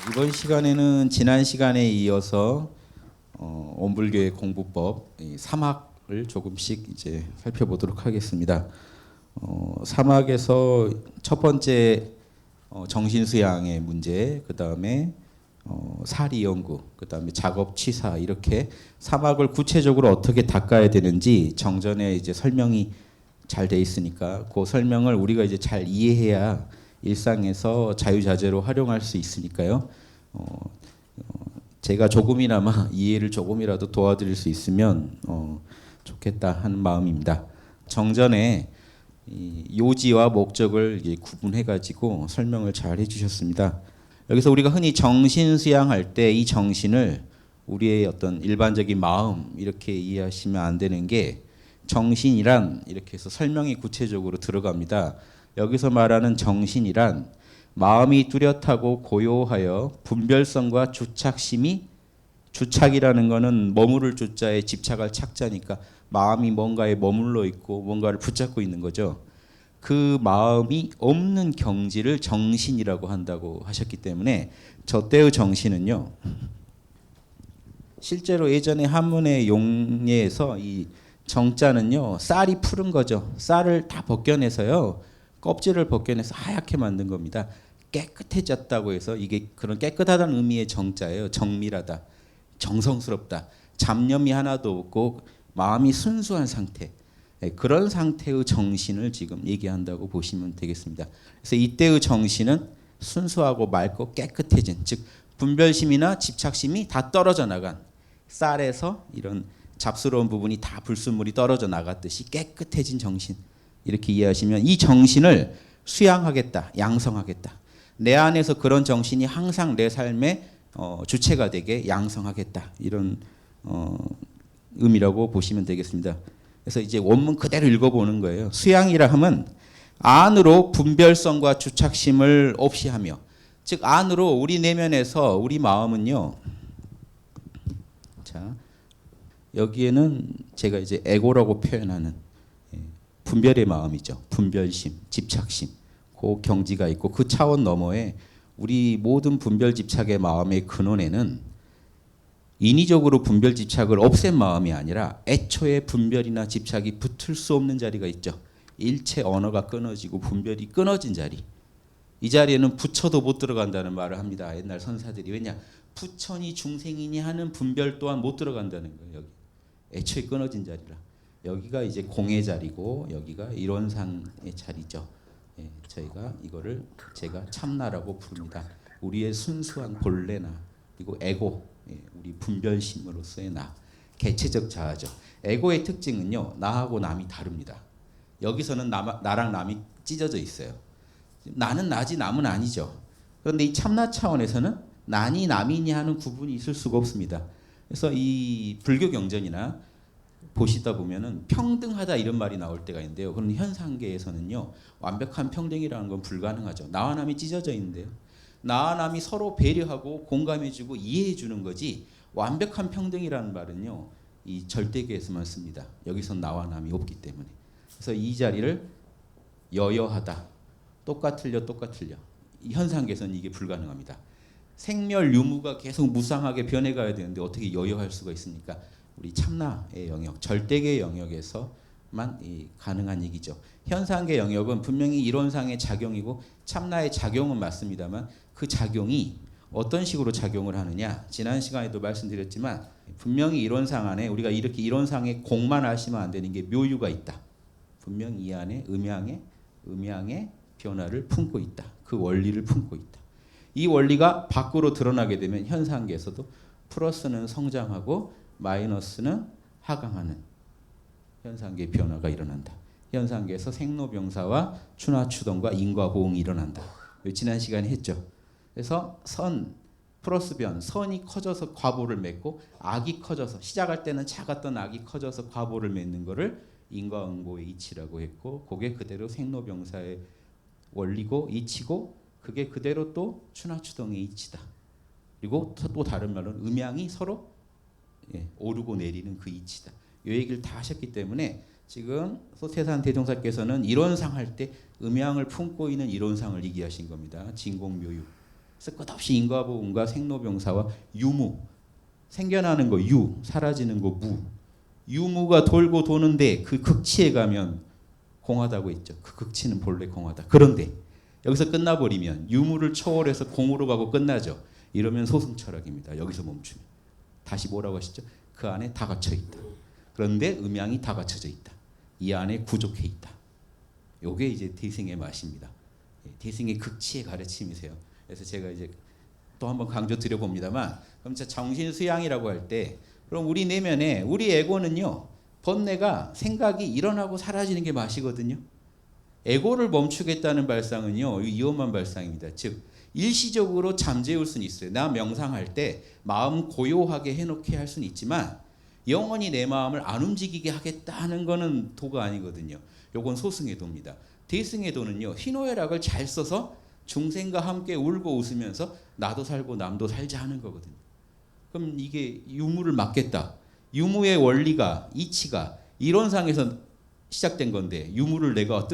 이번 시간에는 지난 시간에 이어서 온불교의 공부법 3학을 조금씩 이제 살펴보도록 하겠습니다. 3학에서 첫 번째 정신수양의 문제, 그 다음에 사리 연구, 그 다음에 작업 취사, 이렇게 3학을 구체적으로 어떻게 닦아야 되는지 정전에 이제 설명이 잘 돼 있으니까 그 설명을 우리가 이제 잘 이해해야 일상에서 자유자재로 활용할 수 있으니까요. 제가 조금이나마 이해를 조금이라도 도와드릴 수 있으면 좋겠다 하는 마음입니다. 정전에 이 요지와 목적을 이제 구분해가지고 설명을 잘 해주셨습니다. 여기서 우리가 흔히 정신 수양할 때 이 정신을 우리의 어떤 일반적인 마음 이렇게 이해하시면 안 되는 게, 정신이란 이렇게 해서 설명이 구체적으로 들어갑니다. 여기서 말하는 정신이란 마음이 뚜렷하고 고요하여 분별성과 주착심이, 주착이라는 거는 머무를 주자에 집착할 착자니까 마음이 뭔가에 머물러 있고 뭔가를 붙잡고 있는 거죠. 그 마음이 없는 경지를 정신이라고 한다고 하셨기 때문에 저 때의 정신은요, 실제로 예전에 한문의 용례에서 이 정자는요, 쌀이 푸른 거죠. 쌀을 다 벗겨내서요, 껍질을 벗겨내서 하얗게 만든 겁니다. 깨끗해졌다고 해서 이게 그런 깨끗하다는 의미의 정자예요. 정밀하다, 정성스럽다, 잡념이 하나도 없고 마음이 순수한 상태, 그런 상태의 정신을 지금 얘기한다고 보시면 되겠습니다. 그래서 이때의 정신은 순수하고 맑고 깨끗해진, 즉 분별심이나 집착심이 다 떨어져 나간, 쌀에서 이런 잡스러운 부분이 다 불순물이 떨어져 나갔듯이 깨끗해진 정신, 이렇게 이해하시면 이 정신을 수양하겠다, 양성하겠다. 내 안에서 그런 정신이 항상 내 삶의 주체가 되게 양성하겠다, 이런 의미라고 보시면 되겠습니다. 그래서 이제 원문 그대로 읽어보는 거예요. 수양이라 하면 안으로 분별성과 주착심을 없이 하며, 즉 안으로 우리 내면에서 우리 마음은요, 자 여기에는 제가 이제 에고라고 표현하는 분별의 마음이죠. 분별심, 집착심, 그 경지가 있고 그 차원 너머에 우리 모든 분별 집착의 마음의 근원에는 인위적으로 분별 집착을 없앤 마음이 아니라 애초에 분별이나 집착이 붙을 수 없는 자리가 있죠. 일체 언어가 끊어지고 분별이 끊어진 자리. 이 자리에는 부처도 못 들어간다는 말을 합니다. 옛날 선사들이. 왜냐? 부처니 중생이니 하는 분별 또한 못 들어간다는 거예요. 여기 애초에 끊어진 자리라. 여기가 이제 공의 자리고 여기가 이론상의 자리죠. 저희가 이거를 제가 참나라고 부릅니다. 우리의 순수한 본래나, 그리고 에고, 우리 분별심으로서의 나, 개체적 자아죠. 에고의 특징은요, 나하고 남이 다릅니다. 여기서는 나랑 남이 찢어져 있어요. 나는 나지 남은 아니죠. 그런데 이 참나 차원에서는 나니 남이니 하는 구분이 있을 수가 없습니다. 그래서 이 불교 경전이나 보시다 보면은 평등하다 이런 말이 나올 때가 있는데요. 그런 현상계에서는요, 완벽한 평등이라는 건 불가능하죠. 나와 남이 찢어져 있는데요. 나와 남이 서로 배려하고 공감해주고 이해해주는 거지, 완벽한 평등이라는 말은요, 이 절대계에서만 씁니다. 여기선 나와 남이 없기 때문에. 그래서 이 자리를 여여하다, 똑같으려 이 현상계에서는 이게 불가능합니다. 생멸 유무가 계속 무상하게 변해가야 되는데 어떻게 여여할 수가 있습니까? 우리 참나의 영역, 절대계 영역에서만 가능한 얘기죠. 현상계 영역은 분명히 이론상의 작용이고 참나의 작용은 맞습니다만, 그 작용이 어떤 식으로 작용을 하느냐, 지난 시간에도 말씀드렸지만 분명히 이론상 안에 우리가 이렇게 이론상의 공만 하시면 안 되는 게 묘유가 있다. 분명히 이 안에 음양의 변화를 품고 있다. 그 원리를 품고 있다. 이 원리가 밖으로 드러나게 되면 현상계에서도 플러스는 성장하고 마이너스는 하강하는 현상계의 변화가 일어난다. 현상계에서 생로병사와 추나추동과 인과보응이 일어난다. 지난 시간에 했죠. 그래서 선 플러스 변, 선이 커져서 과보를 맺고 악이 커져서, 시작할 때는 작았던 악이 커져서 과보를 맺는 거를 인과응보의 이치라고 했고, 그게 그대로 생로병사의 원리고 이치고, 그게 그대로 또 추나추동의 이치다. 그리고 또 다른 말로는 음양이 서로 오르고 내리는 그 이치다. 이 얘기를 다 하셨기 때문에 지금 소태산 대종사께서는 이론상 할 때 음양을 품고 있는 이론상을 얘기하신 겁니다. 진공묘유. 그래서 끝없이 인과보험과 생로병사와 유무, 생겨나는 거 유, 사라지는 거 무, 유무가 돌고 도는데 그 극치에 가면 공하다고 있죠. 그 극치는 본래 공하다. 그런데 여기서 끝나버리면 유무를 초월해서 공으로 가고 끝나죠. 이러면 소승 철학입니다. 여기서 멈추면. 다시 뭐라고 하시죠? 그 안에 다 갇혀 있다. 그런데 음양이 다 갖춰져 있다. 이 안에 구족해 있다. 요게 이제 대승의 맛입니다. 대승의 극치의 가르침이세요. 그래서 제가 이제 또 한번 강조 드려봅니다만, 그럼 정신 수양이라고 할 때, 그럼 우리 내면에 우리 에고는요, 번뇌가 생각이 일어나고 사라지는 게 맛이거든요. 에고를 멈추겠다는 발상은요, 위험한 발상입니다. 즉 일시적으로 잠재울 수는 있어요. 나 명상할 때 마음 고요하게 해놓게 할 수는 있지만 영원히 내 마음을 안 움직이게 하겠다는 거는 도가 아니거든요. 요건 소승의 도입니다. 대승의 도는요, 희노애락을 잘 써서 중생과 함께 울고 웃으면서 나도 살고 남도 살자 하는 거거든요. 그럼 이게 유무를 막겠다. 유무의 원리가, 이치가 이론상에서 시작된 건데 유무를 내가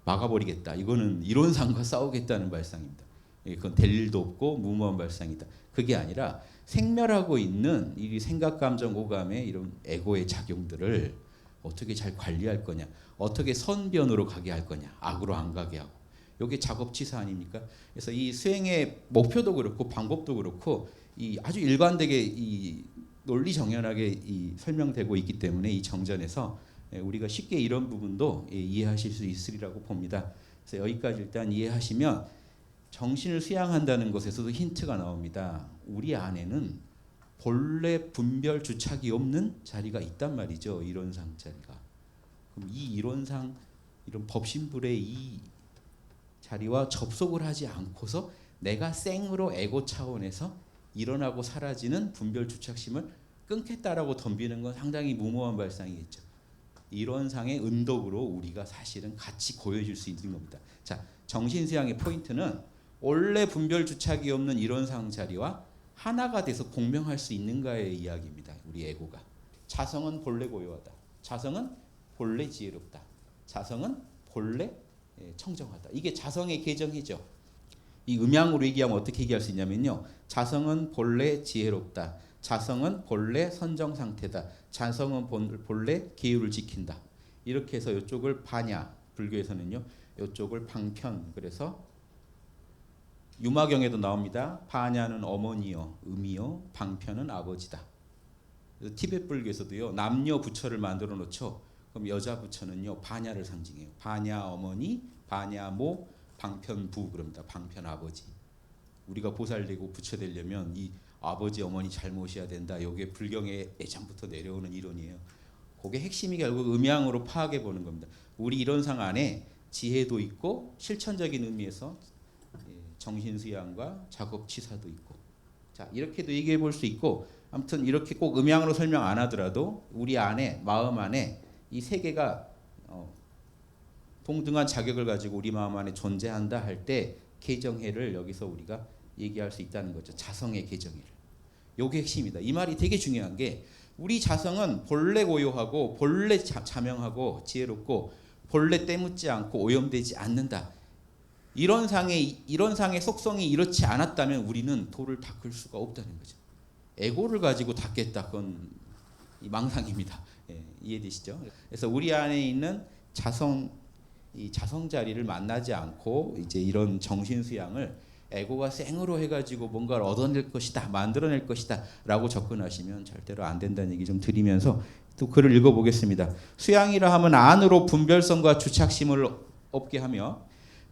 막아버리겠다. 이거는 이론상과 싸우겠다는 발상입니다. 그건 될 일도 없고 무모한 발상이다. 그게 아니라 생멸하고 있는 이 생각, 감정, 오감의 이런 에고의 작용들을 어떻게 잘 관리할 거냐, 어떻게 선변으로 가게 할 거냐, 악으로 안 가게 하고. 이게 작업치사 아닙니까? 그래서 이 수행의 목표도 그렇고 방법도 그렇고 이 아주 일관되게 이 논리 정연하게 이 설명되고 있기 때문에 이 정전에서 우리가 쉽게 이런 부분도 이해하실 수 있으리라고 봅니다. 그래서 여기까지 일단 이해하시면 정신을 수양한다는 것에서도 힌트가 나옵니다. 우리 안에는 본래 분별 주착이 없는 자리가 있단 말이죠. 이론상 자리가. 그럼 이 이론상 이런 법신불의 이 자리와 접속을 하지 않고서 내가 생으로 에고 차원에서 일어나고 사라지는 분별 주착심을 끊겠다라고 덤비는 건 상당히 무모한 발상이겠죠. 이론상의 은덕으로 우리가 사실은 같이 고여질 수 있는 겁니다. 자, 정신수양의 포인트는 원래 분별 주착이 없는 이론상 자리와 하나가 돼서 공명할 수 있는가의 이야기입니다. 우리 에고가. 자성은 본래 고요하다. 자성은 본래 지혜롭다. 자성은 본래 청정하다. 이게 자성의 계정이죠. 이 음양으로 얘기하면 어떻게 얘기할 수 있냐면요. 자성은 본래 지혜롭다. 자성은 본래 선정 상태다. 자성은 본래 계율을 지킨다. 이렇게 해서 이쪽을 파냐, 불교에서는요. 이쪽을 방편. 그래서 유마경에도 나옵니다. 파냐는 어머니요, 음이요, 방편은 아버지다. 티베트 불교에서도요. 남녀 부처를 만들어 놓죠. 그럼 여자 부처는요. 파냐를 상징해요. 파냐 어머니, 파냐 모, 방편 부 그럽니다. 방편 아버지. 우리가 보살되고 부처 되려면 이 아버지 어머니 잘 모셔야 된다. 이게 불경의 예전부터 내려오는 이론이에요. 그게 핵심이 결국 음양으로 파악해 보는 겁니다. 우리 이론상 안에 지혜도 있고 실천적인 의미에서 정신수양과 작업치사도 있고. 자, 이렇게도 얘기해 볼 수 있고, 아무튼 이렇게 꼭 음양으로 설명 안 하더라도 우리 안에, 마음 안에 이 세 개가 동등한 자격을 가지고 우리 마음 안에 존재한다 할 때 계정해를 여기서 우리가 얘기할 수 있다는 거죠. 자성의 계정해를. 요게 핵심이다. 이 말이 되게 중요한 게 우리 자성은 본래 고요하고 본래 자명하고 지혜롭고 본래 때묻지 않고 오염되지 않는다. 이론상의 속성이 이렇지 않았다면 우리는 도를 닦을 수가 없다는 거죠. 에고를 가지고 닦겠다. 그건 망상입니다. 예, 이해되시죠? 그래서 우리 안에 있는 이 자성 자리를 만나지 않고 이제 이런 정신 수양을 에고가 생으로 해가지고 뭔가를 얻어낼 것이다, 만들어낼 것이다라고 접근하시면 절대로 안 된다는 얘기 좀 드리면서 또 글을 읽어보겠습니다. 수양이라 하면 안으로 분별성과 주착심을 없게 하며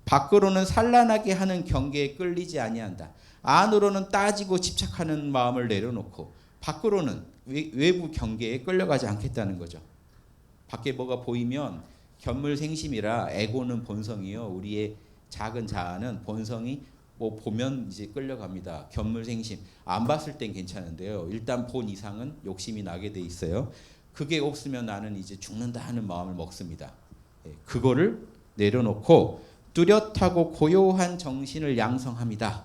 밖으로는 산란하게 하는 경계에 끌리지 아니한다. 안으로는 따지고 집착하는 마음을 내려놓고 밖으로는 외부 경계에 끌려가지 않겠다는 거죠. 밖에 뭐가 보이면 견물생심이라 에고는 본성이요. 우리의 작은 자아는 본성이 뭐 보면 이제 끌려갑니다. 견물생심. 안 봤을 땐 괜찮은데요. 일단 본 이상은 욕심이 나게 돼 있어요. 그게 없으면 나는 이제 죽는다 하는 마음을 먹습니다. 그거를 내려놓고 뚜렷하고 고요한 정신을 양성합니다.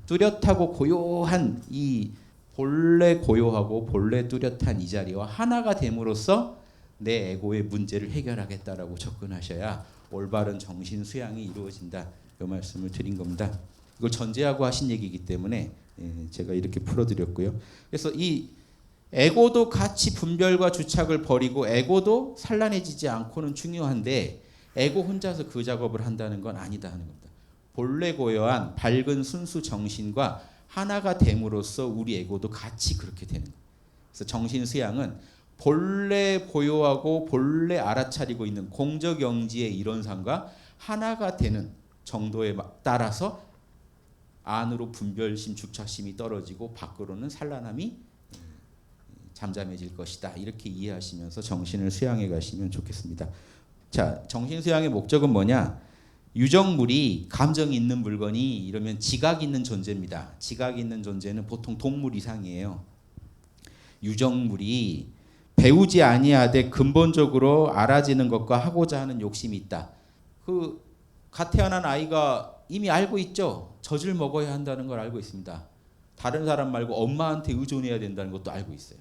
뚜렷하고 고요한 이 본래 고요하고 본래 뚜렷한 이 자리와 하나가 됨으로써 내 에고의 문제를 해결하겠다라고 접근하셔야 올바른 정신 수양이 이루어진다. 이 말씀을 드린 겁니다. 이걸 전제하고 하신 얘기이기 때문에 제가 이렇게 풀어드렸고요. 그래서 이 에고도 같이 분별과 주착을 버리고 에고도 산란해지지 않고는 중요한데 에고 혼자서 그 작업을 한다는 건 아니다 하는 겁니다. 본래 고요한 밝은 순수 정신과 하나가 됨으로써 우리 에고도 같이 그렇게 되는 거예요. 그래서 정신 수양은 본래 고요하고 본래 알아차리고 있는 공적영지의 이론상과 하나가 되는 정도에 따라서 안으로 분별심, 주착심이 떨어지고 밖으로는 산란함이 잠잠해질 것이다. 이렇게 이해하시면서 정신을 수양해 가시면 좋겠습니다. 자, 정신 수양의 목적은 뭐냐? 유정물이 감정이 있는 물건이 이러면 지각이 있는 존재입니다. 지각이 있는 존재는 보통 동물 이상이에요. 유정물이 배우지 아니하되 근본적으로 알아지는 것과 하고자 하는 욕심이 있다. 갓 태어난 아이가 이미 알고 있죠. 젖을 먹어야 한다는 걸 알고 있습니다. 다른 사람 말고 엄마한테 의존해야 된다는 것도 알고 있어요.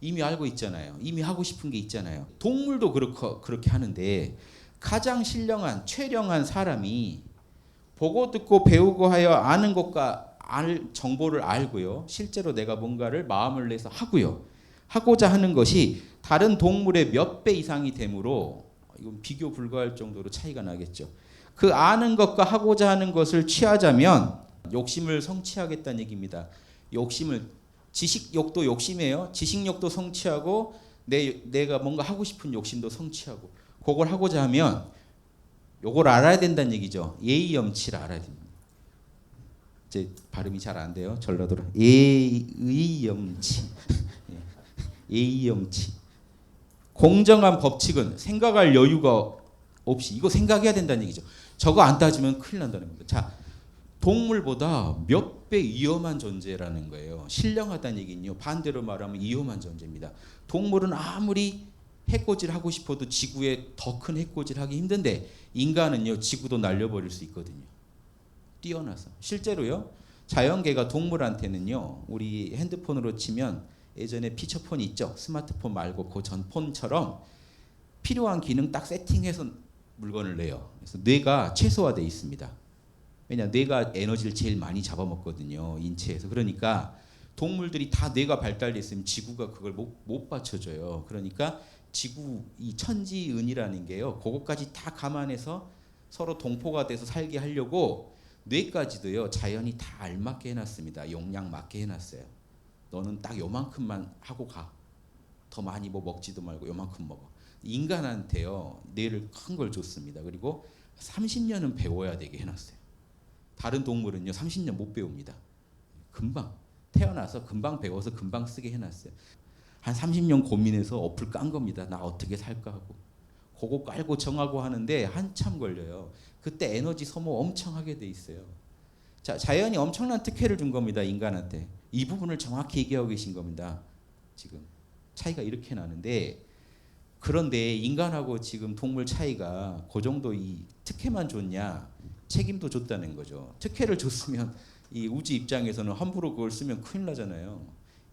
이미 알고 있잖아요. 이미 하고 싶은 게 있잖아요. 동물도 그렇게 하는데 가장 신령한 최령한 사람이 보고 듣고 배우고 하여 아는 것과 정보를 알고요. 실제로 내가 뭔가를 마음을 내서 하고요. 하고자 하는 것이 다른 동물의 몇 배 이상이 되므로 이건 비교 불가할 정도로 차이가 나겠죠. 그 아는 것과 하고자 하는 것을 취하자면 욕심을 성취하겠다는 얘기입니다. 욕심을 지식욕도 욕심이에요. 지식욕도 성취하고 내가 뭔가 하고 싶은 욕심도 성취하고 그걸 하고자 하면 요걸 알아야 된다는 얘기죠. 예의염치를 알아야 됩니다. 제 발음이 잘 안 돼요. 전라도로 예의염치. 예의염치. 공정한 법칙은 생각할 여유가 없이 이거 생각해야 된다는 얘기죠. 저거 안 따지면 큰일 난다는 겁니다. 자, 동물보다 몇 배 위험한 존재라는 거예요. 신령하다는 얘기는요. 반대로 말하면 위험한 존재입니다. 동물은 아무리 해코지를 하고 싶어도 지구에 더 큰 해코지를 하기 힘든데 인간은요. 지구도 날려버릴 수 있거든요. 뛰어나서. 실제로요. 자연계가 동물한테는요. 우리 핸드폰으로 치면 예전에 피처폰이 있죠. 스마트폰 말고 그 전 폰처럼 필요한 기능 딱 세팅해서 물건을 내요. 그래서 뇌가 최소화되어 있습니다. 왜냐 뇌가 에너지를 제일 많이 잡아먹거든요. 인체에서. 그러니까 동물들이 다 뇌가 발달돼 있으면 지구가 그걸 못 받쳐줘요. 그러니까 지구 이 천지은이라는 게요. 그것까지 다 감안해서 서로 동포가 돼서 살게 하려고 뇌까지도요. 자연이 다 알맞게 해놨습니다. 용량 맞게 해놨어요. 너는 딱 요만큼만 하고 가. 더 많이 뭐 먹지도 말고 요만큼 먹어. 인간한테요. 뇌를 큰 걸 줬습니다. 그리고 30년은 배워야 되게 해놨어요. 다른 동물은요. 30년 못 배웁니다. 금방 태어나서 금방 배워서 금방 쓰게 해놨어요. 한 30년 고민해서 어플 깐 겁니다. 나 어떻게 살까 하고. 그거 깔고 정하고 하는데 한참 걸려요. 그때 에너지 소모 엄청 하게 돼 있어요. 자, 자연이 엄청난 특혜를 준 겁니다. 인간한테. 이 부분을 정확히 얘기하고 계신 겁니다. 지금 차이가 이렇게 나는데 그런데 인간하고 지금 동물 차이가 그 정도 이 특혜만 줬냐 책임도 줬다는 거죠. 특혜를 줬으면 이 우주 입장에서는 함부로 그걸 쓰면 큰일 나잖아요.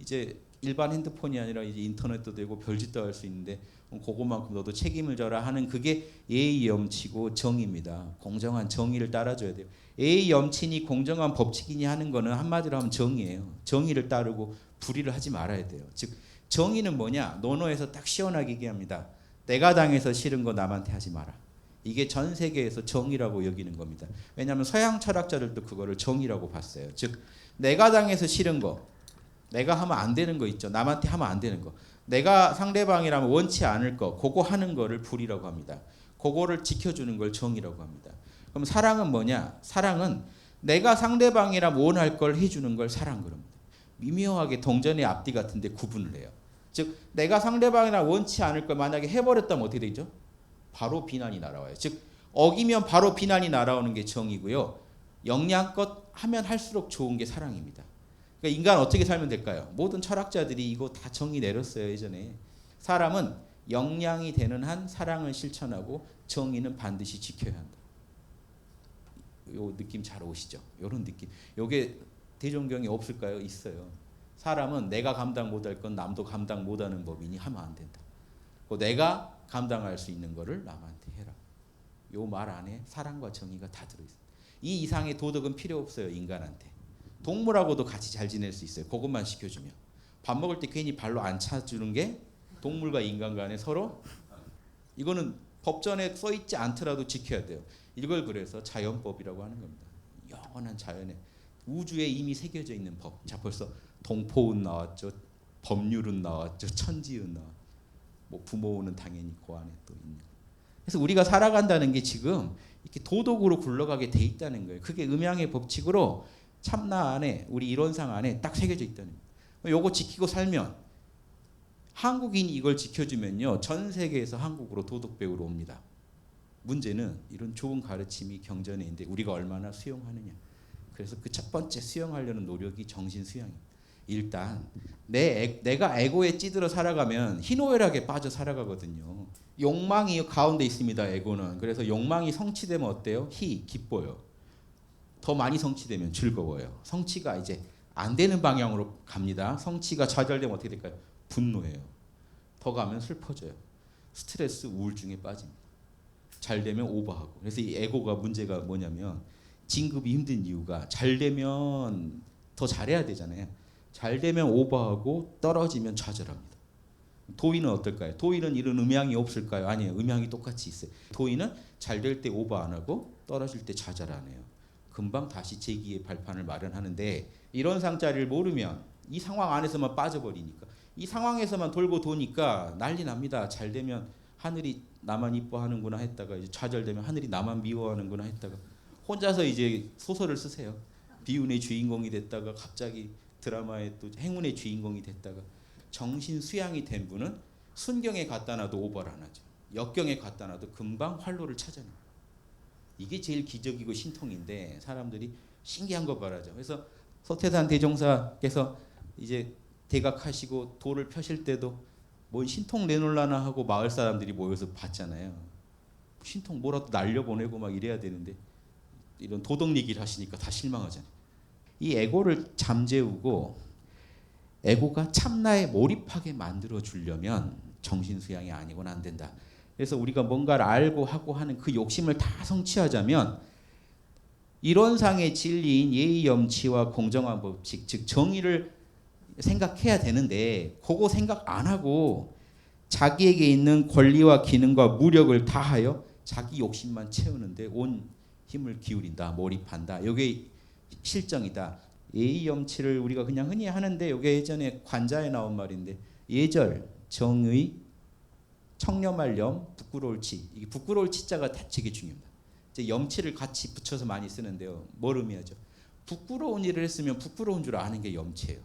이제 일반 핸드폰이 아니라 이제 인터넷도 되고 별짓도 할 수 있는데 그거만큼 너도 책임을 져라 하는 그게 예의 염치고 정의입니다. 공정한 정의를 따라줘야 돼요. 예의 염치니 공정한 법칙이니 하는 거는 한마디로 하면 정의예요. 정의를 따르고 불의를 하지 말아야 돼요. 즉 정의는 뭐냐? 논어에서 딱 시원하게 얘기합니다. 내가 당해서 싫은 거 남한테 하지 마라. 이게 전 세계에서 정의라고 여기는 겁니다. 왜냐하면 서양 철학자들도 그거를 정의라고 봤어요. 즉 내가 당해서 싫은 거, 내가 하면 안 되는 거 있죠. 남한테 하면 안 되는 거. 내가 상대방이라면 원치 않을 거, 그거 하는 거를 불이라고 합니다. 그거를 지켜주는 걸 정의라고 합니다. 그럼 사랑은 뭐냐? 사랑은 내가 상대방이라면 원할 걸 해주는 걸 사랑 그럽니다. 미묘하게 동전의 앞뒤 같은데 구분을 해요. 즉 내가 상대방이나 원치 않을 걸 만약에 해버렸다면 어떻게 되죠? 바로 비난이 날아와요. 즉 어기면 바로 비난이 날아오는 게 정이고요. 영양껏 하면 할수록 좋은 게 사랑입니다. 그러니까 인간 어떻게 살면 될까요? 모든 철학자들이 이거 다 정의 내렸어요. 예전에. 사람은 영양이 되는 한 사랑을 실천하고 정의는 반드시 지켜야 한다. 요 느낌 잘 오시죠? 요런 느낌. 요게 대종경에 없을까요? 있어요. 사람은 내가 감당 못할 건 남도 감당 못하는 법이니 하면 안 된다. 내가 감당할 수 있는 거를 남한테 해라. 요 말 안에 사랑과 정의가 다 들어있습니다. 이 이상의 도덕은 필요 없어요. 인간한테. 동물하고도 같이 잘 지낼 수 있어요. 그것만 시켜주면. 밥 먹을 때 괜히 발로 안 차주는 게 동물과 인간 간에 서로 이거는 법전에 써있지 않더라도 지켜야 돼요. 이걸 그래서 자연법이라고 하는 겁니다. 영원한 자연에 우주에 이미 새겨져 있는 법. 자 벌써 동포운 나왔죠. 법률은 나왔죠. 천지은 나왔죠. 뭐 부모는 당연히 그 안에 또 있는. 그래서 우리가 살아간다는 게 지금 이렇게 도덕으로 굴러가게 돼 있다는 거예요. 그게 음양의 법칙으로 참나 안에 우리 이론상 안에 딱 새겨져 있다는 거예요. 요거 지키고 살면 한국인이 이걸 지켜주면요. 전 세계에서 한국으로 도덕 배우러 옵니다. 문제는 이런 좋은 가르침이 경전에 있는데 우리가 얼마나 수용하느냐. 그래서 그 첫 번째 수용하려는 노력이 정신 수양입니다. 일단 내가 에고에 찌들어 살아가면 희노애락에 빠져 살아가거든요. 욕망이 가운데 있습니다. 에고는. 그래서 욕망이 성취되면 어때요? 기뻐요. 더 많이 성취되면 즐거워요. 성취가 이제 안 되는 방향으로 갑니다. 성취가 좌절되면 어떻게 될까요? 분노해요. 더 가면 슬퍼져요. 스트레스, 우울증에 빠집니다. 잘 되면 오버하고. 그래서 이 에고가 문제가 뭐냐면 진급이 힘든 이유가 잘 되면 더 잘해야 되잖아요. 잘 되면 오버하고 떨어지면 좌절합니다. 도인은 어떨까요? 도인은 이런 음양이 없을까요? 아니에요. 음양이 똑같이 있어요. 도인은 잘 될 때 오버 안 하고 떨어질 때 좌절 안 해요. 금방 다시 재기의 발판을 마련하는데 이런 상자를 모르면 이 상황 안에서만 빠져버리니까 이 상황에서만 돌고 도니까 난리 납니다. 잘 되면 하늘이 나만 이뻐하는구나 했다가 이제 좌절되면 하늘이 나만 미워하는구나 했다가 혼자서 이제 소설을 쓰세요. 비운의 주인공이 됐다가 갑자기 드라마의 또 행운의 주인공이 됐다가 정신 수양이 된 분은 순경에 갖다 놔도 오버를 안 하죠. 역경에 갖다 놔도 금방 활로를 찾아내요. 이게 제일 기적이고 신통인데 사람들이 신기한 거 말하죠. 그래서 서태산 대종사께서 이제 대각하시고 도를 펴실 때도 뭔 신통 내놓으려나 하고 마을 사람들이 모여서 봤잖아요. 신통 뭐라도 날려보내고 막 이래야 되는데 이런 도덕 얘기를 하시니까 다 실망하잖아요. 이 에고를 잠재우고 에고가 참나에 몰입하게 만들어 주려면 정신 수양이 아니고는 안 된다. 그래서 우리가 뭔가를 알고 하고 하는 그 욕심을 다 성취하자면 이론상의 진리인 예의 염치와 공정한 법칙, 즉 정의를 생각해야 되는데 그거 생각 안 하고 자기에게 있는 권리와 기능과 무력을 다하여 자기 욕심만 채우는데 온 힘을 기울인다, 몰입한다. 이게 실정이다. 예의 염치를 우리가 그냥 흔히 하는데 이게 예전에 관자에 나온 말인데 예절, 정의, 청렴할 염, 부끄러울 치. 이게 부끄러울 치자가 되게 중요합니다. 이제 염치를 같이 붙여서 많이 쓰는데요. 뭘 의미하죠? 부끄러운 일을 했으면 부끄러운 줄 아는 게 염치예요.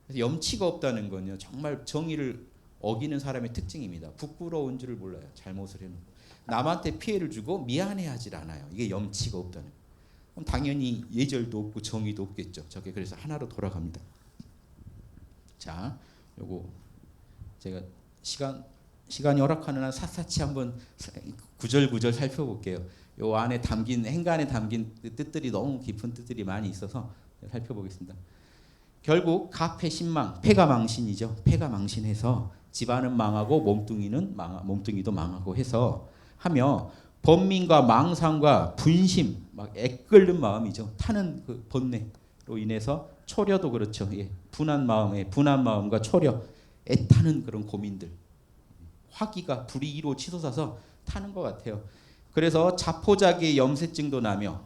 그래서 염치가 없다는 건요. 정말 정의를 어기는 사람의 특징입니다. 부끄러운 줄을 몰라요. 잘못을 해놓고. 남한테 피해를 주고 미안해하질 않아요. 이게 염치가 없다는 거예요. 그럼 당연히 예절도 없고 정의도 없겠죠. 저게 그래서 하나로 돌아갑니다. 자, 요거 제가 시간이 허락하는 한 샅샅이 한번 구절구절 살펴볼게요. 요 안에 담긴 행간에 담긴 뜻들이 너무 깊은 뜻들이 많이 있어서 살펴보겠습니다. 결국 가패 신망, 패가 망신이죠. 패가 망신해서 집안은 망하고 몸뚱이도 망하고 해서 하며 번민과 망상과 분심, 막 애끓는 마음이죠. 타는 그 번뇌로 인해서 초려도 그렇죠. 예, 분한 마음과 초려, 애타는 그런 고민들, 화기가 불이로 치솟아서 타는 것 같아요. 그래서 자포자기의 염세증도 나며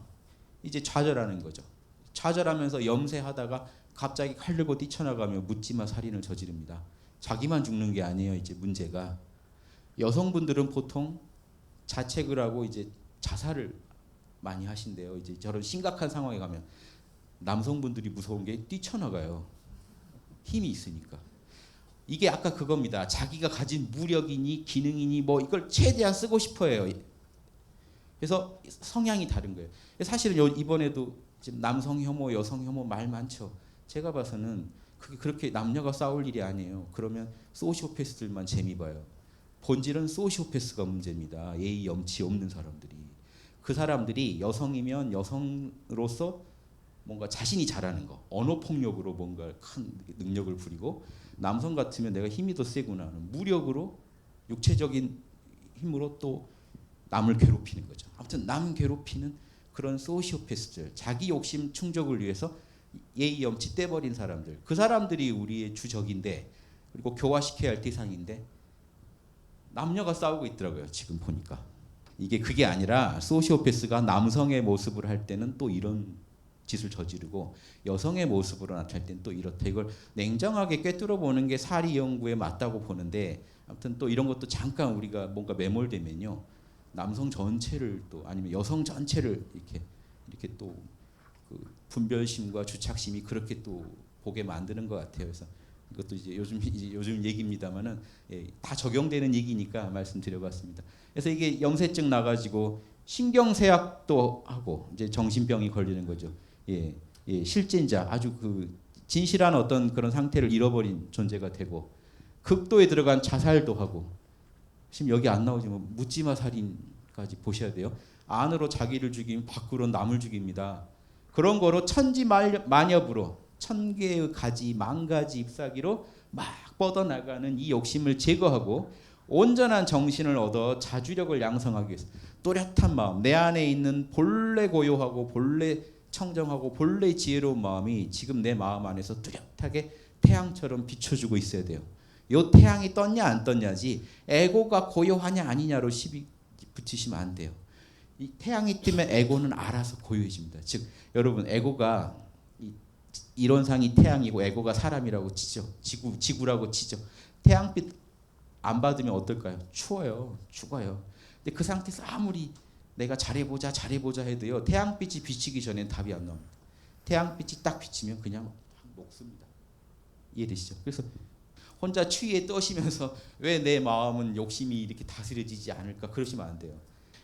이제 좌절하는 거죠. 좌절하면서 염세하다가 갑자기 칼 들고 뛰쳐나가며 묻지마 살인을 저지릅니다. 자기만 죽는 게 아니에요. 이제 문제가 여성분들은 보통 자책을 하고 이제 자살을 많이 하신대요. 이제 저런 심각한 상황에 가면 남성분들이 무서운 게 뛰쳐나가요. 힘이 있으니까. 이게 아까 그겁니다. 자기가 가진 무력이니 기능이니 뭐 이걸 최대한 쓰고 싶어해요. 그래서 성향이 다른 거예요. 사실은 이번에도 지금 남성 혐오, 여성 혐오 말 많죠. 제가 봐서는 그게 그렇게 남녀가 싸울 일이 아니에요. 그러면 소시오패스들만 재미 봐요. 본질은 소시오패스가 문제입니다. 예의 염치 없는 사람들이. 그 사람들이 여성이면 여성으로서 뭔가 자신이 잘하는 거, 언어폭력으로 뭔가 큰 능력을 부리고, 남성 같으면 내가 힘이 더 세구나 하는 무력으로, 육체적인 힘으로 또 남을 괴롭히는 거죠. 아무튼 남 괴롭히는 그런 소시오패스들, 자기 욕심 충족을 위해서 예의 염치 떼버린 사람들, 그 사람들이 우리의 주적인데, 그리고 교화시켜야 할 대상인데 남녀가 싸우고 있더라고요. 지금 보니까 이게 그게 아니라 소시오패스가 남성의 모습을 할 때는 또 이런 짓을 저지르고 여성의 모습으로 나타날 때는 또 이렇다. 이걸 냉정하게 꿰뚫어 보는 게 사리 연구에 맞다고 보는데, 아무튼 또 이런 것도 잠깐 우리가 뭔가 매몰되면요, 남성 전체를 또 아니면 여성 전체를 이렇게 또 그 분별심과 주착심이 그렇게 또 보게 만드는 것 같아요. 그래서 이것도 이제 요즘 얘기입니다만은, 예, 다 적용되는 얘기니까 말씀드려봤습니다. 그래서 이게 염세증 나가지고 신경쇠약도 하고 이제 정신병이 걸리는 거죠. 예, 실진자, 아주 그 진실한 어떤 그런 상태를 잃어버린 존재가 되고, 극도에 들어간 자살도 하고, 지금 여기 안 나오지만 묻지마 살인까지 보셔야 돼요. 안으로 자기를 죽이면 밖으로 남을 죽입니다. 그런 거로 천지만엽으로 천 개의 가지, 만 가지 잎사귀로 막 뻗어나가는 이 욕심을 제거하고 온전한 정신을 얻어 자주력을 양성하기 위해서 또렷한 마음, 내 안에 있는 본래 고요하고 본래 청정하고 본래 지혜로운 마음이 지금 내 마음 안에서 뚜렷하게 태양처럼 비춰주고 있어야 돼요. 요 태양이 떴냐 안 떴냐지 에고가 고요하냐 아니냐로 시비 붙이시면 안 돼요. 이 태양이 뜨면 에고는 알아서 고요해집니다. 즉 여러분, 에고가 이론상이 태양이고 에고가 사람이라고 치죠. 지구라고 치죠. 태양빛 안 받으면 어떨까요? 추워요. 죽어요. 근데 그 상태에서 아무리 내가 잘해보자 해도요, 태양빛이 비치기 전엔 답이 안 나옵니다. 태양빛이 딱 비치면 그냥 녹습니다. 이해되시죠? 그래서 혼자 추위에 떠시면서 왜 내 마음은 욕심이 이렇게 다스려지지 않을까 그러시면 안 돼요.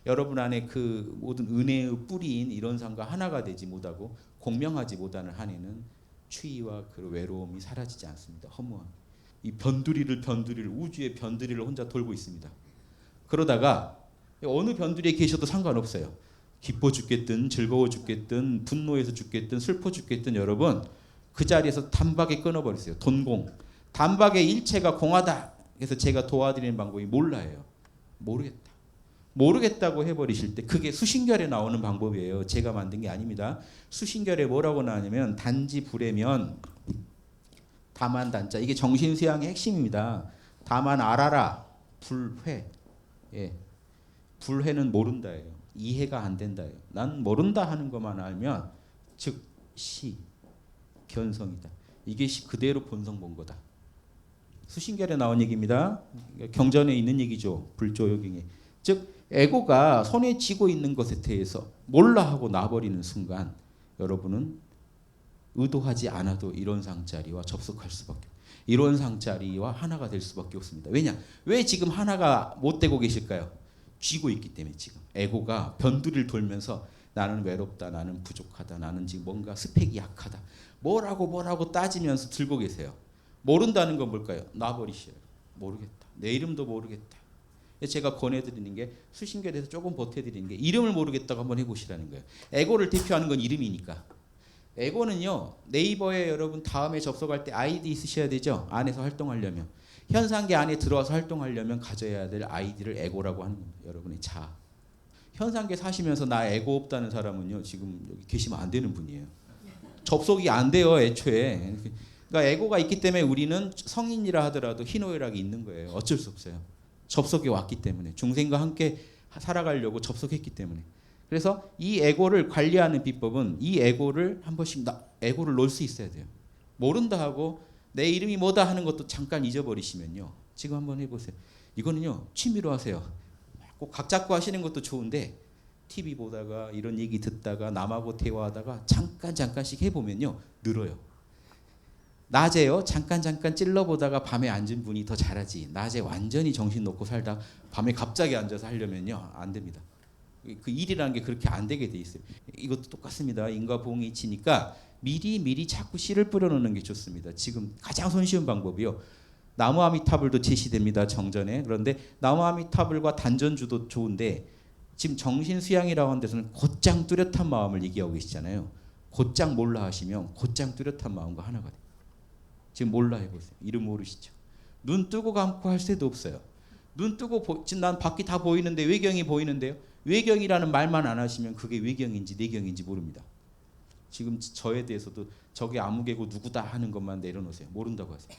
여러분 안에 그 모든 은혜의 뿌리인 이론상과 하나가 되지 못하고 공명하지 못하는 한에는 추위와 그 외로움이 사라지지 않습니다. 허무함. 이 변두리를 우주의 변두리를 혼자 돌고 있습니다. 그러다가 어느 변두리에 계셔도 상관없어요. 기뻐 죽겠든 즐거워 죽겠든 분노해서 죽겠든 슬퍼 죽겠든 여러분 그 자리에서 단박에 끊어버리세요. 돈공. 단박에 일체가 공하다. 그래서 제가 도와드리는 방법이 몰라요. 모르겠다고 해버리실 때 그게 수신결에 나오는 방법이에요. 제가 만든 게 아닙니다. 수신결에 뭐라고 나오냐면 단지 불에면 다만 단자. 이게 정신수양의 핵심입니다. 다만 알아라. 불회. 예. 불회는 모른다예요. 이해가 안 된다예요. 난 모른다 하는 것만 알면 즉 시 견성이다. 이게 그대로 본성 본 거다. 수신결에 나온 얘기입니다. 경전에 있는 얘기죠. 불조요경에. 즉 에고가 손에 쥐고 있는 것에 대해서 몰라 하고 놔버리는 순간 여러분은 의도하지 않아도 이론상자리와 접속할 수밖에, 이론상자리와 하나가 될 수밖에 없습니다. 왜냐? 왜 지금 하나가 못 되고 계실까요? 쥐고 있기 때문에. 지금 에고가 변두리를 돌면서 나는 외롭다, 나는 부족하다, 나는 지금 뭔가 스펙이 약하다, 뭐라고 따지면서 들고 계세요. 모른다는 건 뭘까요? 놔버리셔요. 모르겠다. 내 이름도 모르겠다. 제가 권해드리는 게 수신결에서 조금 보태드리는 게 이름을 모르겠다고 한번 해보시라는 거예요. 에고를 대표하는 건 이름이니까. 에고는요, 네이버에 여러분 다음에 접속할 때 아이디 있으셔야 되죠. 안에서 활동하려면. 현상계 안에 들어와서 활동하려면 가져야 될 아이디를 에고라고 하는 겁니다. 여러분의 자아. 현상계 사시면서 나 에고 없다는 사람은요, 지금 여기 계시면 안 되는 분이에요. 접속이 안 돼요, 애초에. 그러니까 에고가 있기 때문에 우리는 성인이라 하더라도 희노애락이 있는 거예요. 어쩔 수 없어요. 접속해 왔기 때문에. 중생과 함께 살아가려고 접속했기 때문에. 그래서 이 에고를 관리하는 비법은 이 에고를 한 번씩 에고를 놓을 수 있어야 돼요. 모른다 하고 내 이름이 뭐다 하는 것도 잠깐 잊어버리시면요. 지금 한번 해보세요. 이거는요, 취미로 하세요. 꼭 각 잡고 하시는 것도 좋은데 TV 보다가 이런 얘기 듣다가 남하고 대화하다가 잠깐씩 해보면요, 늘어요. 낮에요, 잠깐 찔러보다가 밤에 앉은 분이 더 잘하지. 낮에 완전히 정신 놓고 살다 밤에 갑자기 앉아서 하려면요, 안 됩니다. 그 일이라는 게 그렇게 안 되게 돼 있어요. 이것도 똑같습니다. 인과 보응이 치니까 미리 자꾸 씨를 뿌려놓는 게 좋습니다. 지금 가장 손쉬운 방법이요. 나무 아미타불도 제시됩니다. 정전에. 그런데 나무 아미타불과 단전주도 좋은데 지금 정신 수양이라고 하는 데서는 곧장 뚜렷한 마음을 얘기하고 계시잖아요. 곧장 몰라 하시면 곧장 뚜렷한 마음과 하나가 돼요. 지금 몰라 해보세요. 이름 모르시죠? 눈 뜨고 감고 할 새도 없어요. 눈 뜨고 지금 난 밖이 다 보이는데 외경이 보이는데요. 외경이라는 말만 안 하시면 그게 외경인지 내경인지 모릅니다. 지금 저에 대해서도 저게 아무개고 누구다 하는 것만 내려놓으세요. 모른다고 하세요.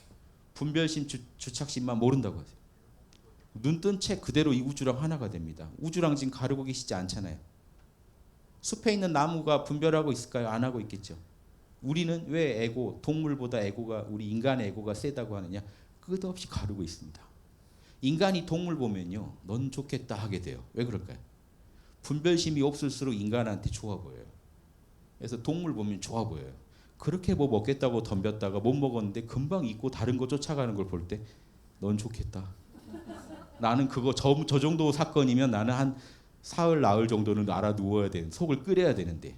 분별심, 주착심만 모른다고 하세요. 눈 뜬 채 그대로 이 우주랑 하나가 됩니다. 우주랑 지금 가르고 계시지 않잖아요. 숲에 있는 나무가 분별하고 있을까요? 안 하고 있겠죠. 우리는 왜 에고, 동물보다 에고가, 우리 인간의 에고가 세다고 하느냐? 끝없이 가르고 있습니다. 인간이 동물 보면요, 넌 좋겠다 하게 돼요. 왜 그럴까요? 분별심이 없을수록 인간한테 좋아 보여요. 그래서 동물 보면 좋아 보여요. 그렇게 뭐 먹겠다고 덤볐다가 못 먹었는데 금방 잊고 다른 거 쫓아가는 걸 볼 때 넌 좋겠다. 나는 그거 저 정도 사건이면 나는 한 사흘 나흘 정도는 알아 누워야 되는, 속을 끓여야 되는데,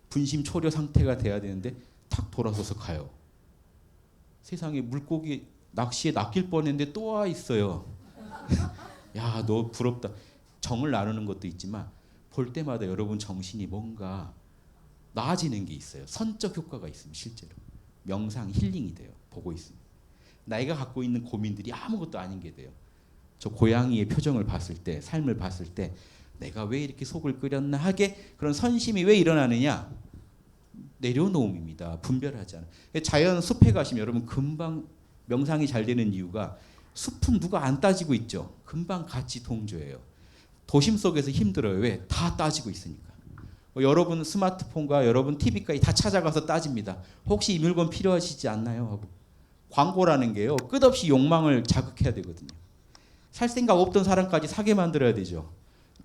분심 초려 상태가 돼야 되는데 탁 돌아서서 가요. 세상에 물고기 낚시에 낚일 뻔했는데 또 와 있어요. 야, 너 부럽다. 정을 나누는 것도 있지만 볼 때마다 여러분 정신이 뭔가 나아지는 게 있어요. 선적 효과가 있습니다. 실제로 명상 힐링이 돼요. 보고 있습니다. 나이가 갖고 있는 고민들이 아무것도 아닌 게 돼요. 저 고양이의 표정을 봤을 때, 삶을 봤을 때 내가 왜 이렇게 속을 끓였나 하게 그런 선심이 왜 일어나느냐? 내려놓음입니다. 분별하지 않아요. 자연 숲에 가시면 여러분 금방 명상이 잘 되는 이유가 숲은 누가 안 따지고 있죠. 금방 같이 동조해요. 도심 속에서 힘들어요. 왜? 다 따지고 있으니까. 여러분 스마트폰과 여러분 TV까지 다 찾아가서 따집니다. 혹시 이 물건 필요하시지 않나요? 하고. 광고라는 게요, 끝없이 욕망을 자극해야 되거든요. 살 생각 없던 사람까지 사게 만들어야 되죠.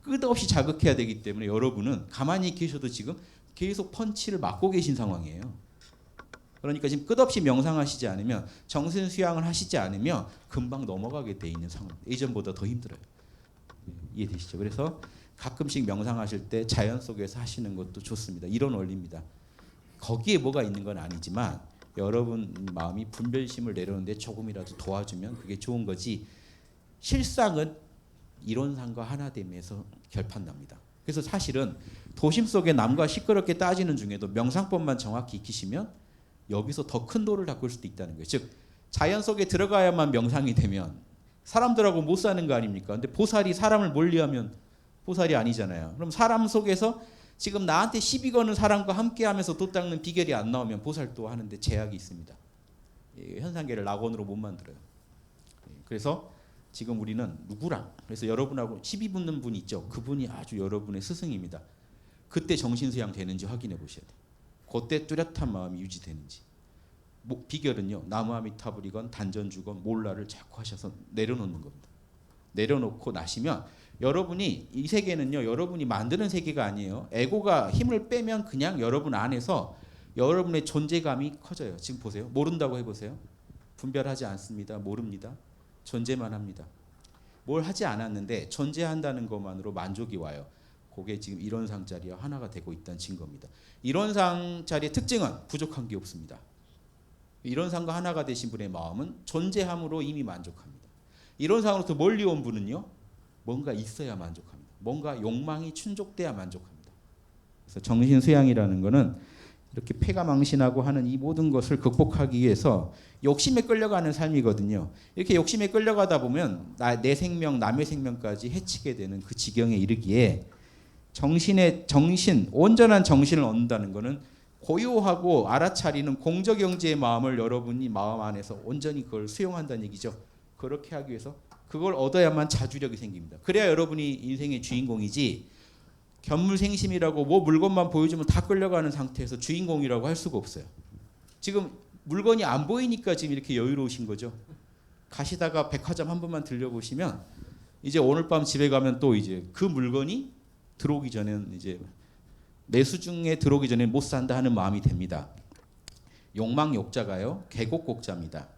끝없이 자극해야 되기 때문에 여러분은 가만히 계셔도 지금 계속 펀치를 맞고 계신 상황이에요. 그러니까 지금 끝없이 명상하시지 않으면, 정신 수양을 하시지 않으면 금방 넘어가게 돼 있는 상황. 예전보다 더 힘들어요. 이해되시죠? 그래서 가끔씩 명상하실 때 자연 속에서 하시는 것도 좋습니다. 이런 원리입니다. 거기에 뭐가 있는 건 아니지만 여러분 마음이 분별심을 내려오는데 조금이라도 도와주면 그게 좋은 거지, 실상은 이론상과 하나됨에서 결판납니다. 그래서 사실은 도심 속에 남과 시끄럽게 따지는 중에도 명상법만 정확히 익히시면 여기서 더 큰 도를 닦을 수도 있다는 거예요. 즉 자연 속에 들어가야만 명상이 되면 사람들하고 못 사는 거 아닙니까? 근데 보살이 사람을 멀리하면 보살이 아니잖아요. 그럼 사람 속에서 지금 나한테 시비 거는 사람과 함께하면서 도 닦는 비결이 안 나오면 보살도 하는데 제약이 있습니다. 현상계를 낙원으로 못 만들어요. 그래서 지금 우리는 누구랑, 그래서 여러분하고 시비 붙는 분 있죠. 그분이 아주 여러분의 스승입니다. 그때 정신수양 되는지 확인해 보셔야 돼요. 그때 뚜렷한 마음이 유지되는지. 비결은요, 나무아미타불이건 단전주건 몰라를 자꾸 하셔서 내려놓는 겁니다. 내려놓고 나시면 여러분이, 이 세계는요 여러분이 만드는 세계가 아니에요. 에고가 힘을 빼면 그냥 여러분 안에서 여러분의 존재감이 커져요. 지금 보세요. 모른다고 해보세요. 분별하지 않습니다. 모릅니다. 존재만 합니다. 뭘 하지 않았는데 존재한다는 것만으로 만족이 와요. 그게 지금 이론상자리와 하나가 되고 있다는 증거입니다. 이론상자리의 특징은 부족한 게 없습니다. 이론상과 하나가 되신 분의 마음은 존재함으로 이미 만족합니다. 이론상으로부터 멀리 온 분은요, 뭔가 있어야 만족합니다. 뭔가 욕망이 충족돼야 만족합니다. 그래서 정신수양이라는 것은 이렇게 폐가망신하고 하는 이 모든 것을 극복하기 위해서 욕심에 끌려가는 삶이거든요. 이렇게 욕심에 끌려가다 보면 내 생명, 남의 생명까지 해치게 되는 그 지경에 이르기에 온전한 정신을 얻는다는 것은 고요하고 알아차리는 공저경지의 마음을 여러분이 마음 안에서 온전히 그걸 수용한다는 얘기죠. 그렇게 하기 위해서 그걸 얻어야만 자주력이 생깁니다. 그래야 여러분이 인생의 주인공이지, 견물생심이라고 뭐 물건만 보여주면 다 끌려가는 상태에서 주인공이라고 할 수가 없어요. 지금 물건이 안 보이니까 지금 이렇게 여유로우신 거죠. 가시다가 백화점 한 번만 들려보시면 이제 오늘 밤 집에 가면 또 이제 그 물건이 들어오기 전에는 이제 매수 중에 들어오기 전에 못 산다 하는 마음이 됩니다. 욕망 욕자가요, 계곡곡자입니다.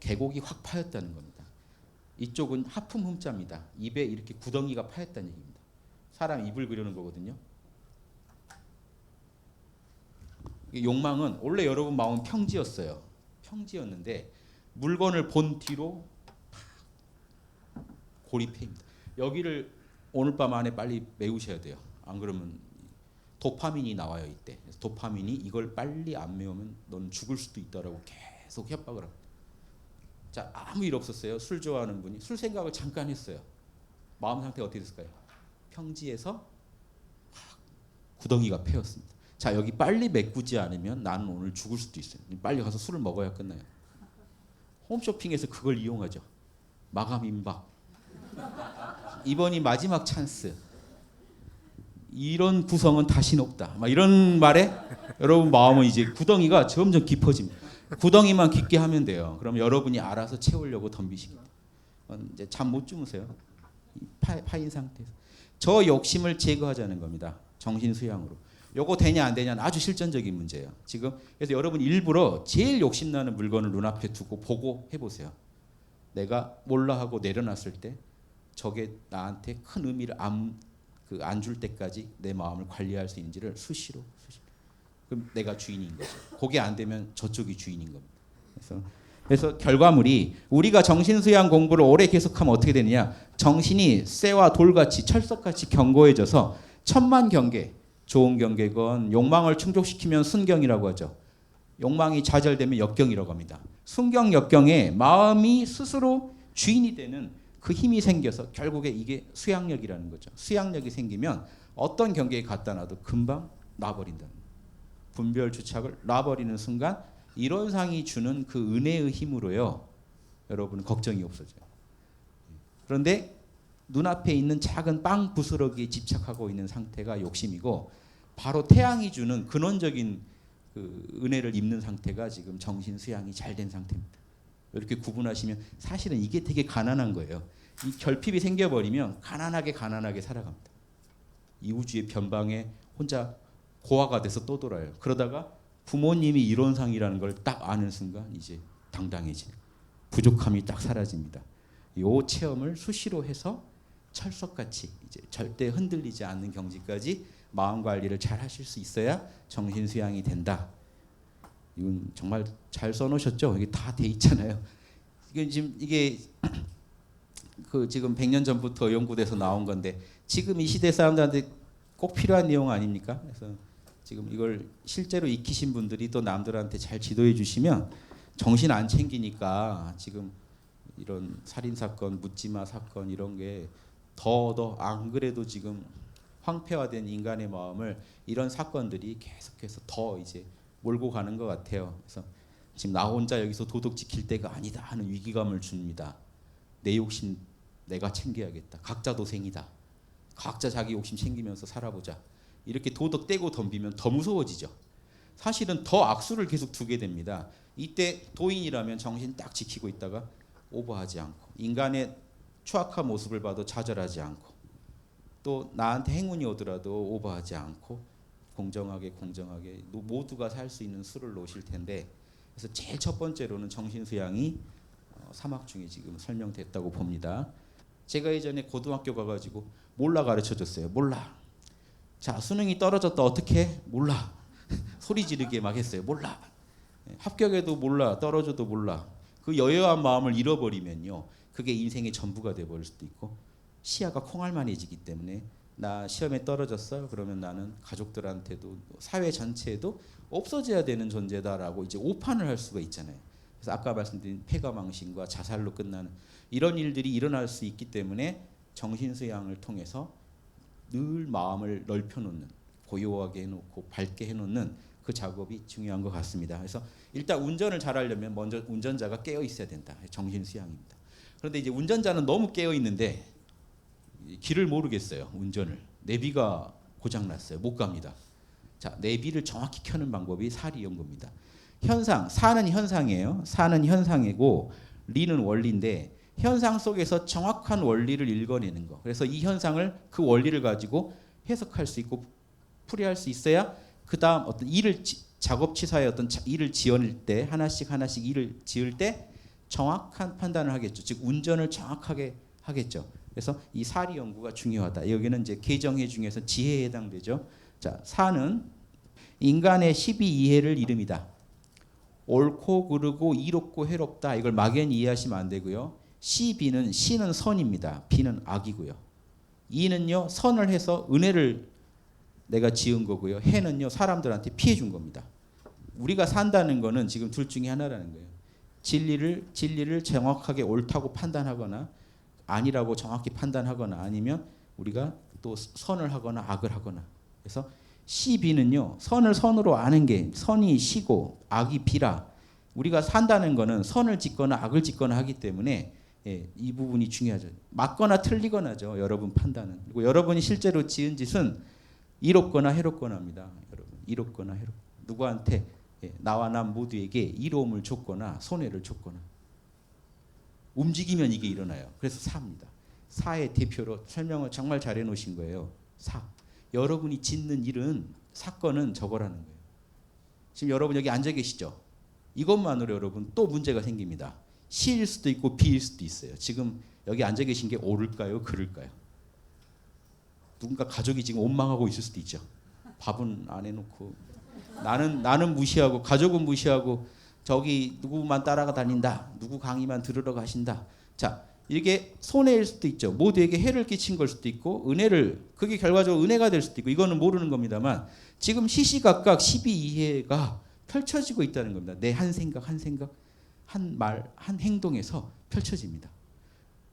계곡이 확 파였다는 겁니다. 이쪽은 하품 흠자입니다. 입에 이렇게 구덩이가 파였다는 얘기입니다. 사람 입을 그리는 거거든요. 욕망은 원래 여러분 마음은 평지였어요. 평지였는데 물건을 본 뒤로 고립해입니다. 여기를 오늘 밤 안에 빨리 메우셔야 돼요. 안 그러면 도파민이 나와요 이때. 그래서 도파민이 이걸 빨리 안 메우면 넌 죽을 수도 있다라고 계속 협박을 합니다. 자, 아무 일 없었어요. 술 좋아하는 분이 술 생각을 잠깐 했어요. 마음 상태가 어떻게 됐을까요? 평지에서 구덩이가 패였습니다. 자, 여기 빨리 메꾸지 않으면 나는 오늘 죽을 수도 있어요. 빨리 가서 술을 먹어야 끝나요. 홈쇼핑에서 그걸 이용하죠. 마감 임박. 이번이 마지막 찬스. 이런 구성은 다시는 없다. 막 이런 말에 여러분 마음은 이제 구덩이가 점점 깊어집니다. 구덩이만 깊게 하면 돼요. 그럼 여러분이 알아서 채우려고 덤비십니다. 이제 잠 못 주무세요. 파인 상태에서. 저 욕심을 제거하자는 겁니다. 정신 수양으로. 요거 되냐 안 되냐는 아주 실전적인 문제예요. 지금 그래서 여러분 일부러 제일 욕심나는 물건을 눈앞에 두고 보고 해보세요. 내가 몰라 하고 내려놨을 때 저게 나한테 큰 의미를 안 줄 때까지 내 마음을 관리할 수 있는지를 수시로. 그럼 내가 주인인 거죠. 그게 안 되면 저쪽이 주인인 겁니다. 그래서 결과물이 우리가 정신수양 공부를 오래 계속하면 어떻게 되느냐. 정신이 쇠와 돌같이 철석같이 견고해져서 천만경계, 좋은 경계건 욕망을 충족시키면 순경이라고 하죠. 욕망이 좌절되면 역경이라고 합니다. 순경, 역경에 마음이 스스로 주인이 되는 그 힘이 생겨서 결국에 이게 수양력이라는 거죠. 수양력이 생기면 어떤 경계에 갖다 놔도 금방 놔버린다는 거예요. 분별 주착을 놔버리는 순간 이론상이 주는 그 은혜의 힘으로요. 여러분 걱정이 없어져요. 그런데 눈앞에 있는 작은 빵 부스러기에 집착하고 있는 상태가 욕심이고 바로 태양이 주는 근원적인 그 은혜를 입는 상태가 지금 정신 수양이 잘 된 상태입니다. 이렇게 구분하시면 사실은 이게 되게 가난한 거예요. 이 결핍이 생겨버리면 가난하게 살아갑니다. 이 우주의 변방에 혼자 고아가 돼서 떠돌아요. 그러다가 부모님이 이론상이라는 걸 딱 아는 순간 이제 당당해지는 부족함이 딱 사라집니다. 이 체험을 수시로 해서 철석같이 이제 절대 흔들리지 않는 경지까지 마음 관리를 잘 하실 수 있어야 정신 수양이 된다. 이건 정말 잘 써놓으셨죠? 이게 다 돼 있잖아요. 이게 그 지금 100년 전부터 연구돼서 나온 건데 지금 이 시대 사람들한테 꼭 필요한 내용 아닙니까? 그래서 지금 이걸 실제로 익히신 분들이 또 남들한테 잘 지도해 주시면 정신 안 챙기니까 지금 이런 살인 사건, 묻지마 사건 이런 게 더 안 그래도 지금 황폐화된 인간의 마음을 이런 사건들이 계속해서 더 이제 몰고 가는 것 같아요. 그래서 지금 나 혼자 여기서 도덕 지킬 때가 아니다 하는 위기감을 줍니다. 내 욕심 내가 챙겨야겠다. 각자 도생이다. 각자 자기 욕심 챙기면서 살아보자. 이렇게 도덕 떼고 덤비면 더 무서워지죠. 사실은 더 악수를 계속 두게 됩니다. 이때 도인이라면 정신 딱 지키고 있다가 오버하지 않고 인간의 추악한 모습을 봐도 좌절하지 않고 또 나한테 행운이 오더라도 오버하지 않고 공정하게 모두가 살 수 있는 수를 놓으실 텐데 그래서 제일 첫 번째로는 정신수양이 사막 중에 지금 설명됐다고 봅니다. 제가 예전에 고등학교 가가지고 몰라 가르쳐줬어요. 몰라. 자, 수능이 떨어졌다 어떻게? 몰라. 소리 지르게 막 했어요. 몰라. 합격해도 몰라. 떨어져도 몰라. 그 여여한 마음을 잃어버리면요. 그게 인생의 전부가 돼버릴 수도 있고 시야가 콩알만해지기 때문에 나 시험에 떨어졌어. 그러면 나는 가족들한테도 사회 전체에도 없어져야 되는 존재다라고 이제 오판을 할 수가 있잖아요. 그래서 아까 말씀드린 폐가망신과 자살로 끝나는 이런 일들이 일어날 수 있기 때문에 정신수양을 통해서 늘 마음을 넓혀놓는 고요하게 해놓고 밝게 해놓는 그 작업이 중요한 것 같습니다. 그래서 일단 운전을 잘하려면 먼저 운전자가 깨어 있어야 된다. 정신수양입니다. 그런데 이제 운전자는 너무 깨어 있는데 길을 모르겠어요. 운전을. 내비가 고장났어요. 못 갑니다. 자, 내비를 정확히 켜는 방법이 사리 연구입니다. 현상, 사는 현상이에요. 사는 현상이고 리는 원리인데 현상 속에서 정확한 원리를 읽어내는 거. 그래서 이 현상을 그 원리를 가지고 해석할 수 있고 풀이할 수 있어야 그 다음 어떤 일을 작업치사의 어떤 일을 지을 때 하나씩 일을 지을 때 정확한 판단을 하겠죠. 즉 운전을 정확하게 하겠죠. 그래서 이 사리 연구가 중요하다. 여기는 이제 개정해 중에서 지혜에 해당되죠. 자, 사는 인간의 12이해를 이름이다. 옳고 그르고 이롭고 해롭다. 이걸 막연히 이해하시면 안 되고요. 시비는 시는 선입니다. 비는 악이고요. 이는요 선을 해서 은혜를 내가 지은 거고요. 해는요 사람들한테 피해 준 겁니다. 우리가 산다는 거는 지금 둘 중에 하나라는 거예요. 진리를 정확하게 옳다고 판단하거나 아니라고 정확히 판단하거나 아니면 우리가 또 선을 하거나 악을 하거나. 그래서 시비는요, 선을 선으로 아는 게 선이 시고 악이 비라. 우리가 산다는 거는 선을 짓거나 악을 짓거나 하기 때문에 이 부분이 중요하죠. 맞거나 틀리거나죠. 여러분 판단은. 그리고 여러분이 실제로 지은 짓은 이롭거나 해롭거나 합니다. 여러분 이롭거나 해롭. 누구한테 나와 남 모두에게 이로움을 줬거나 손해를 줬거나. 움직이면 이게 일어나요. 그래서 사입니다. 사의 대표로 설명을 정말 잘 해놓으신 거예요. 사. 여러분이 짓는 일은 사건은 저거라는 거예요. 지금 여러분 여기 앉아 계시죠? 이것만으로 여러분 또 문제가 생깁니다. 시일 수도 있고 비일 수도 있어요. 지금 여기 앉아 계신 게 옳을까요? 그를까요? 누군가 가족이 지금 원망하고 있을 수도 있죠. 밥은 안 해놓고 나는 무시하고 가족은 무시하고 저기 누구만 따라가 다닌다. 누구 강의만 들으러 가신다. 자, 이게 손해일 수도 있죠. 모두에게 해를 끼친 걸 수도 있고 그게 결과적으로 은혜가 될 수도 있고 이거는 모르는 겁니다만 지금 시시각각 12이해가 펼쳐지고 있다는 겁니다. 내 한 생각, 한 말, 한 행동에서 펼쳐집니다.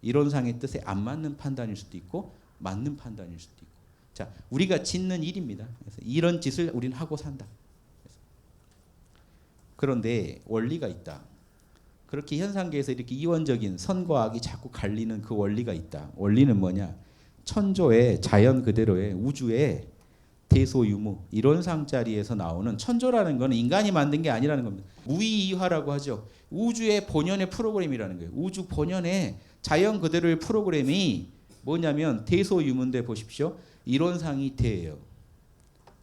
이론상의 뜻에 안 맞는 판단일 수도 있고 맞는 판단일 수도 있고. 자, 우리가 짓는 일입니다. 그래서 이런 짓을 우리는 하고 산다. 그런데 원리가 있다. 그렇게 현상계에서 이렇게 이원적인 선과 악이 자꾸 갈리는 그 원리가 있다. 원리는 뭐냐? 천조의 자연 그대로의 우주의 대소유무 이론상자리에서 나오는 천조라는 것은 인간이 만든 게 아니라는 겁니다. 무의이화라고 하죠. 우주의 본연의 프로그램이라는 거예요. 우주 본연의 자연 그대로의 프로그램이 뭐냐면 대소유무인데 보십시오. 이론상이 대예요.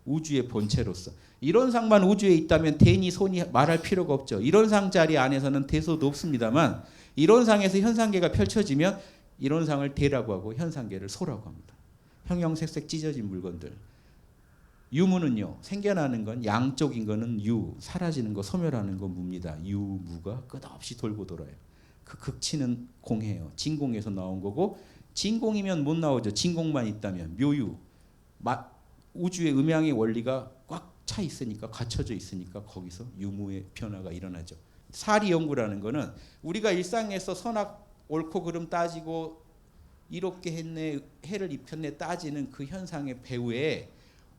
우주의 본체로서. 이론상만 우주에 있다면 대니 손이 말할 필요가 없죠. 이론상 자리 안에서는 대소도 없습니다만 이론상에서 현상계가 펼쳐지면 이론상을 대라고 하고 현상계를 소라고 합니다. 형형색색 찢어진 물건들. 유무는요. 생겨나는 건 양쪽인 거는 유, 사라지는 거, 소멸하는 건 무입니다. 유무가 끝없이 돌고 돌아요. 그 극치는 공해요. 진공에서 나온 거고 진공이면 못 나오죠. 진공만 있다면 묘유. 우주의 음양의 원리가 꽉 차 있으니까 갖춰져 있으니까 거기서 유무의 변화가 일어나죠. 사리 연구라는 거는 우리가 일상에서 선악 옳고 그름 따지고 이롭게 했네 해를 입혔네 따지는 그 현상의 배후에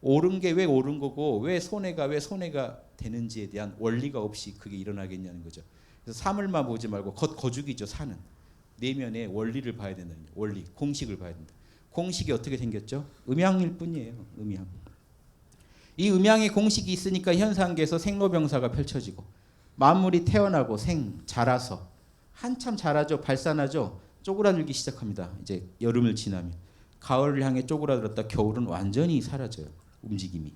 옳은 게 왜 옳은 거고 왜 손해가 되는지에 대한 원리가 없이 그게 일어나겠냐는 거죠. 그래서 사물만 보지 말고 거죽이죠. 사는 내면의 원리를 봐야 된다는 거예요. 원리, 공식을 봐야 된다. 공식이 어떻게 생겼죠? 음양일 뿐이에요. 음양. 이 음양의 공식이 있으니까 현상계에서 생로병사가 펼쳐지고 만물이 태어나고 자라서 한참 자라죠. 발산하죠. 쪼그라들기 시작합니다. 이제 여름을 지나면 가을을 향해 쪼그라들었다 겨울은 완전히 사라져요. 움직임이.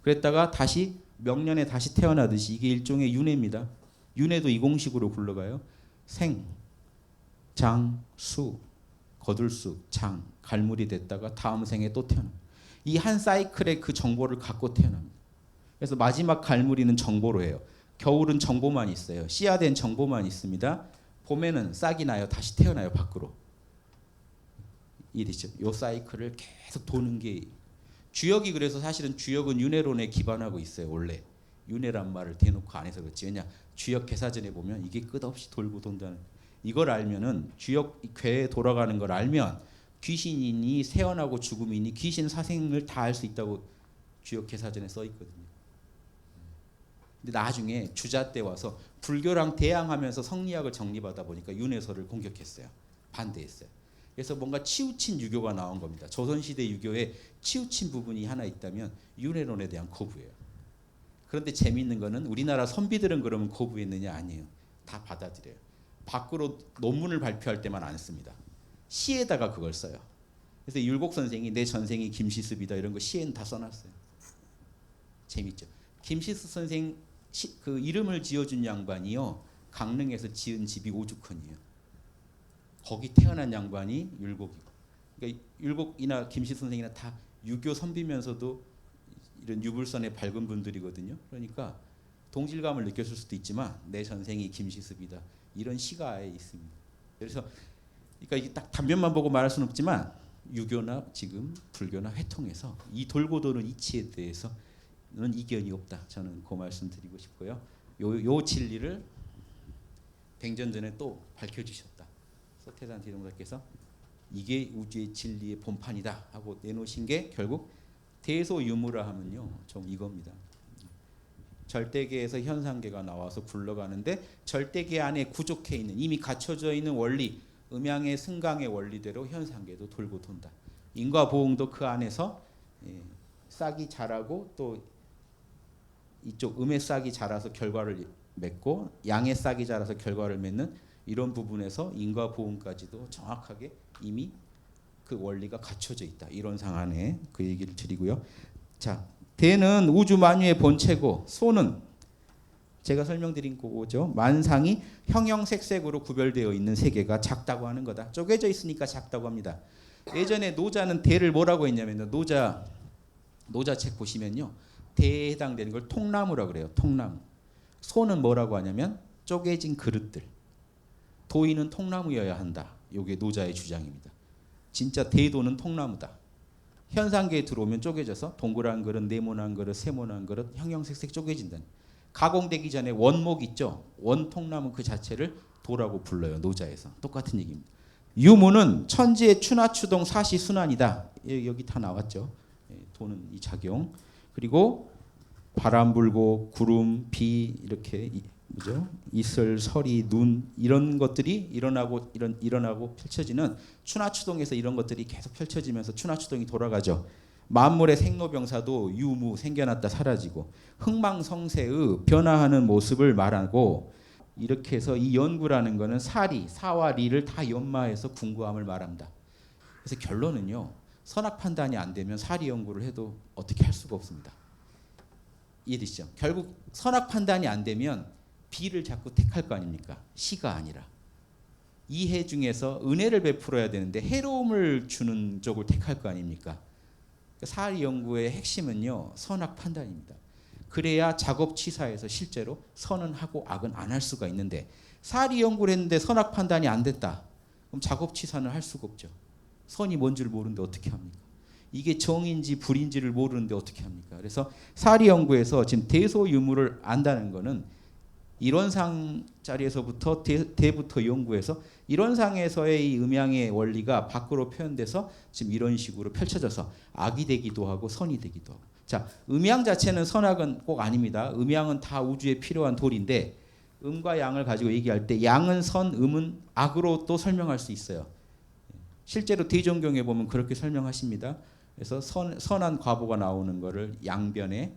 그랬다가 다시 명년에 다시 태어나듯이 이게 일종의 윤회입니다. 윤회도 이 공식으로 굴러가요. 생, 장, 수, 거둘쑥, 장, 갈물이 됐다가 다음 생에 또 태어납니다. 이 한 사이클의 그 정보를 갖고 태어납니다. 그래서 마지막 갈무리는 정보로 해요. 겨울은 정보만 있어요. 씨앗된 정보만 있습니다. 봄에는 싹이 나요. 다시 태어나요. 밖으로. 이해되죠? 이 사이클을 계속 도는 게 주역이 그래서 사실은 주역은 윤회론에 기반하고 있어요. 원래 윤회란 말을 대놓고 안 해서 그렇지. 왜냐 주역 개사전에 보면 이게 끝없이 돌고 돈다는 이걸 알면은 주역 궤에 돌아가는 걸 알면 귀신이니 세어나고 죽음이니 귀신 사생을 다 알 수 있다고 주역 개사전에 써 있거든요. 근데 나중에 주자 때 와서 불교랑 대항하면서 성리학을 정립하다 보니까 윤회설을 공격했어요. 반대했어요. 그래서 뭔가 치우친 유교가 나온 겁니다. 조선시대 유교에 치우친 부분이 하나 있다면 윤회론에 대한 거부예요. 그런데 재미있는 거는 우리나라 선비들은 그러면 거부했느냐? 아니에요. 다 받아들여요. 밖으로 논문을 발표할 때만 안 씁니다. 시에다가 그걸 써요. 그래서 율곡 선생이 내 전생이 김시습이다 이런 거 시에는 다 써놨어요. 재밌죠. 김시습 선생 그 이름을 지어준 양반이요. 강릉에서 지은 집이 오죽헌이에요. 거기 태어난 양반이 율곡이고. 그러니까 율곡이나 김시습 선생이나 다 유교 선비면서도 이런 유불선에 밝은 분들이거든요. 그러니까 동질감을 느꼈을 수도 있지만 내 전생이 김시습이다 이런 시가 아예 있습니다. 그래서 그러니까 이게 딱 단면만 보고 말할 수는 없지만 유교나 지금 불교나 회통에서 이 돌고 도는 이치에 대해서는 이견이 없다. 저는 그 말씀 드리고 싶고요. 요 진리를 100년 전에 또 밝혀주셨다. 서태산 대종사께서 이게 우주의 진리의 본판이다 하고 내놓으신 게 결국 대소유무라 하면요, 좀 이겁니다. 절대계에서 현상계가 나와서 굴러가는데 절대계 안에 구족해 있는 이미 갖춰져 있는 원리, 음양의 승강의 원리대로 현상계도 돌고 돈다. 인과 보응도 그 안에서 싹이 자라고 또 이쪽 음의 싹이 자라서 결과를 맺고 양의 싹이 자라서 결과를 맺는 이런 부분에서 인과 보응까지도 정확하게 이미 그 원리가 갖춰져 있다. 이론상 안에 그 얘기를 드리고요. 자, 대는 우주 만유의 본체고 소는 제가 설명드린 거죠. 만상이 형형색색으로 구별되어 있는 세계가 작다고 하는 거다. 쪼개져 있으니까 작다고 합니다. 예전에 노자는 대를 뭐라고 했냐면 노자 책 보시면요. 대에 해당되는 걸 통나무라고 그래요. 통나무. 소는 뭐라고 하냐면 쪼개진 그릇들. 도인은 통나무여야 한다. 이게 노자의 주장입니다. 진짜 대도는 통나무다. 현상계에 들어오면 쪼개져서 동그란 그릇, 네모난 그릇, 세모난 그릇, 형형색색 쪼개진다. 가공되기 전에 원목 있죠. 원통나무 그 자체를 도라고 불러요. 노자에서. 똑같은 얘기입니다. 유무는 천지의 추나추동 사시순환이다. 여기 다 나왔죠. 도는 이 작용. 그리고 바람 불고 구름, 비 이렇게 그죠? 이슬, 서리, 눈 이런 것들이 일어나고 펼쳐지는 추나추동에서 이런 것들이 계속 펼쳐지면서 추나추동이 돌아가죠. 만물의 생로병사도 유무 생겨났다 사라지고 흥망성쇠의 변화하는 모습을 말하고 이렇게 해서 이 연구라는 거는 사와 리를 다 연마해서 궁구함을 말합니다. 그래서 결론은요. 선악 판단이 안 되면 사리 연구를 해도 어떻게 할 수가 없습니다. 이해되시죠? 결국 선악 판단이 안 되면 비를 자꾸 택할 거 아닙니까? 시가 아니라. 이해 중에서 은혜를 베풀어야 되는데 해로움을 주는 쪽을 택할 거 아닙니까? 사리 연구의 핵심은요. 선악 판단입니다. 그래야 작업치사에서 실제로 선은 하고 악은 안 할 수가 있는데 사리 연구를 했는데 선악 판단이 안 됐다. 그럼 작업치사는 할 수가 없죠. 선이 뭔지를 모르는데 어떻게 합니까? 이게 정인지 불인지를 모르는데 어떻게 합니까? 그래서 사리 연구에서 지금 대소유무를 안다는 거는 이론상 자리에서부터 대부터 연구해서 이론상에서의 이 음양의 원리가 밖으로 표현돼서 지금 이런 식으로 펼쳐져서 악이 되기도 하고 선이 되기도 하고. 자, 음양 자체는 선악은 꼭 아닙니다. 음양은 다 우주에 필요한 도리인데 음과 양을 가지고 얘기할 때 양은 선, 음은 악으로 또 설명할 수 있어요. 실제로 대종경에 보면 그렇게 설명하십니다. 그래서 선한 과보가 나오는 거를 양변에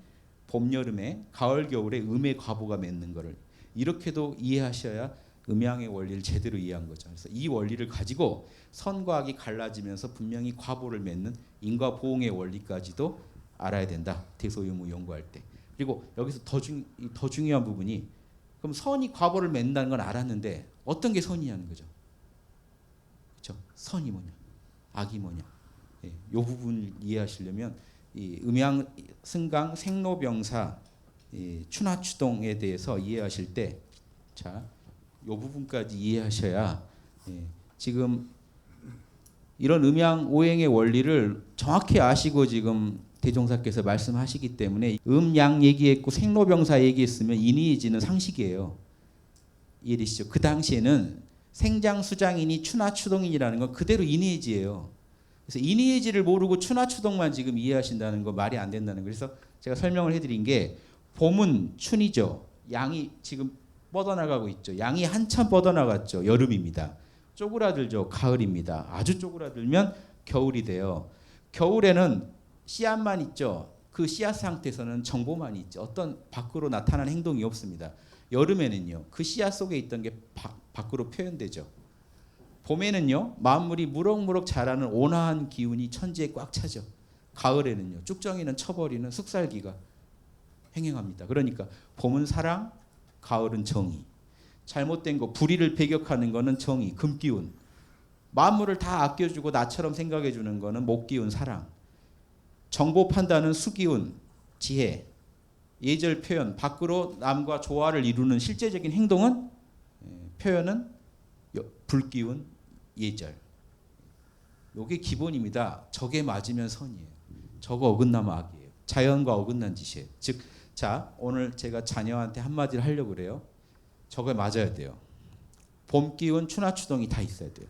봄, 여름에 가을, 겨울에 음의 과보가 맺는 거를 이렇게도 이해하셔야 음양의 원리를 제대로 이해한 거죠. 그래서 이 원리를 가지고 선과 악이 갈라지면서 분명히 과보를 맺는 인과 보응의 원리까지도 알아야 된다. 대소유무 연구할 때. 그리고 여기서 더 중요한 부분이 그럼 선이 과보를 맺는다는 건 알았는데 어떤 게 선이냐는 거죠. 그렇죠? 선이 뭐냐, 악이 뭐냐. 이 부분을 이해하시려면 이 음양, 승강, 생로병사, 이 추나추동에 대해서 이해하실 때, 자, 이 부분까지 이해하셔야 지금 이런 음양 오행의 원리를 정확히 아시고 지금 대종사께서 말씀하시기 때문에 음양 얘기했고 생로병사 얘기했으면 인의지는 상식이에요. 이해되시죠? 그 당시에는 생장수장이니 추나추동이라는 건 그대로 인의지예요. 그래서 인의지를 모르고 추나추동만 지금 이해하신다는 거 말이 안 된다는 거예요. 그래서 제가 설명을 해드린 게 봄은 춘이죠. 양이 지금 뻗어나가고 있죠. 양이 한참 뻗어나갔죠. 여름입니다. 쪼그라들죠. 가을입니다. 아주 쪼그라들면 겨울이 돼요. 겨울에는 씨앗만 있죠. 그 씨앗 상태에서는 정보만 있죠. 어떤 밖으로 나타나는 행동이 없습니다. 여름에는요. 그 씨앗 속에 있던 게 밖으로 표현되죠. 봄에는요. 만물이 무럭무럭 자라는 온화한 기운이 천지에 꽉 차죠. 가을에는요. 쭉정이는 쳐버리는 숙살기가 행행합니다. 그러니까 봄은 사랑, 가을은 정의. 잘못된 거, 불의를 배격하는 거는 정의, 금기운. 만물을 다 아껴주고 나처럼 생각해주는 거는 목기운, 사랑. 정보 판단은 수기운, 지혜. 예절 표현, 밖으로 남과 조화를 이루는 실제적인 행동은 표현은 불기운, 예절. 이게 기본입니다. 저게 맞으면 선이에요. 저거 어긋나면 악이에요. 자연과 어긋난 짓이에요. 즉, 자, 오늘 제가 자녀한테 한마디를 하려고 그래요. 저게 맞아야 돼요. 봄 기운, 추나추동이 다 있어야 돼요.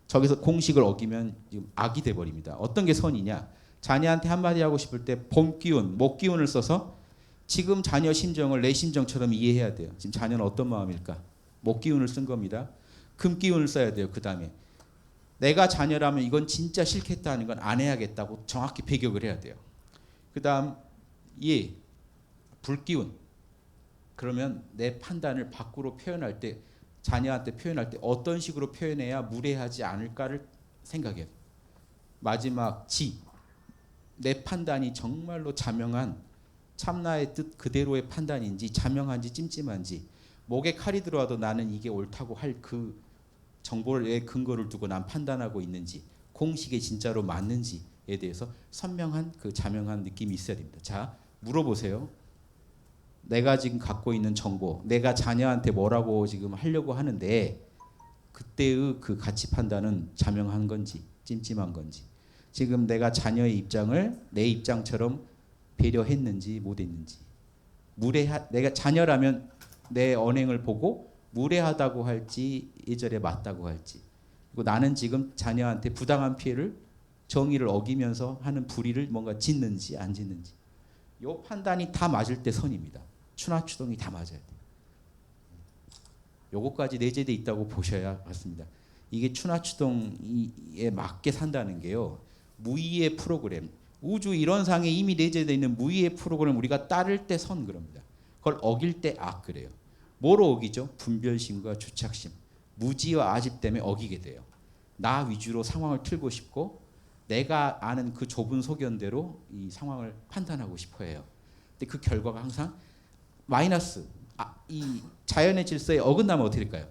저기서 공식을 어기면 지금 악이 돼 버립니다. 어떤 게 선이냐? 자녀한테 한마디 하고 싶을 때 봄 기운, 목 기운을 써서 지금 자녀 심정을 내 심정처럼 이해해야 돼요. 지금 자녀는 어떤 마음일까? 목 기운을 쓴 겁니다. 금 기운을 써야 돼요. 그 다음에 내가 자녀라면 이건 진짜 싫겠다 하는 건 안 해야겠다고 정확히 배격을 해야 돼요. 그 다음 예, 불기운. 그러면 내 판단을 밖으로 표현할 때 자녀한테 표현할 때 어떤 식으로 표현해야 무례하지 않을까를 생각해요. 마지막 지. 내 판단이 정말로 자명한 참나의 뜻 그대로의 판단인지 자명한지 찜찜한지 목에 칼이 들어와도 나는 이게 옳다고 할 그 정보의 근거를 두고 난 판단하고 있는지 공식에 진짜로 맞는지에 대해서 선명한 그 자명한 느낌이 있어야 됩니다. 자, 물어보세요. 내가 지금 갖고 있는 정보, 내가 자녀한테 뭐라고 지금 하려고 하는데 그때의 그 가치 판단은 자명한 건지 찜찜한 건지, 지금 내가 자녀의 입장을 내 입장처럼 배려했는지 못했는지, 내가 자녀라면 내 언행을 보고 무례하다고 할지 예절에 맞다고 할지, 그리고 나는 지금 자녀한테 부당한 피해를 정의를 어기면서 하는 불의를 뭔가 짓는지 안 짓는지, 이 판단이 다 맞을 때 선입니다. 추나추동이 다 맞아야 돼요. 요거까지 내재돼 있다고 보셔야 맞습니다. 이게 추나추동에 맞게 산다는 게요, 무의의 프로그램, 우주 이론상에 이미 내재되어 있는 무의의 프로그램을 우리가 따를 때 선 그럽니다. 그걸 어길 때 악 그래요. 뭐로 어기죠? 분별심과 주착심, 무지와 아집 때문에 어기게 돼요. 나 위주로 상황을 틀고 싶고 내가 아는 그 좁은 소견대로 이 상황을 판단하고 싶어 해요. 근데 그 결과가 항상 마이너스, 이 자연의 질서에 어긋나면 어떻게 될까요?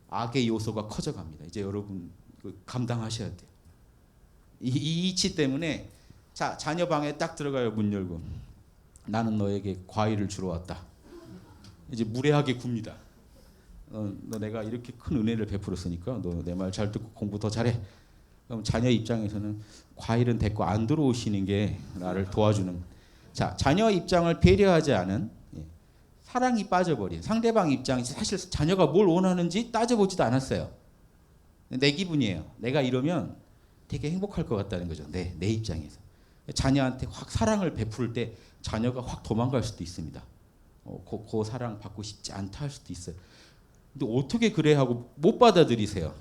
악의 요소가 커져갑니다. 이제 여러분 감당하셔야 돼요. 이 이치 때문에 자, 자녀 방에 딱 들어가요. 문 열고 나는 너에게 과일을 주러 왔다. 이제 무례하게 굽니다. 너 내가 이렇게 큰 은혜를 베풀었으니까 너 내 말 잘 듣고 공부 더 잘해. 그럼 자녀 입장에서는 과일은 데리고 안 들어오시는 게 나를 도와주는. 자, 자녀 입장을 배려하지 않은 사랑이 빠져버린 상대방 입장이 사실 자녀가 뭘 원하는지 따져보지도 않았어요. 내 기분이에요. 내가 이러면 되게 행복할 것 같다는 거죠. 내 입장에서. 자녀한테 확 사랑을 베풀 때 자녀가 확 도망갈 수도 있습니다. 그 사랑 받고 싶지 않다 할 수도 있어요. 근데 어떻게 그래 하고 못 받아들이세요.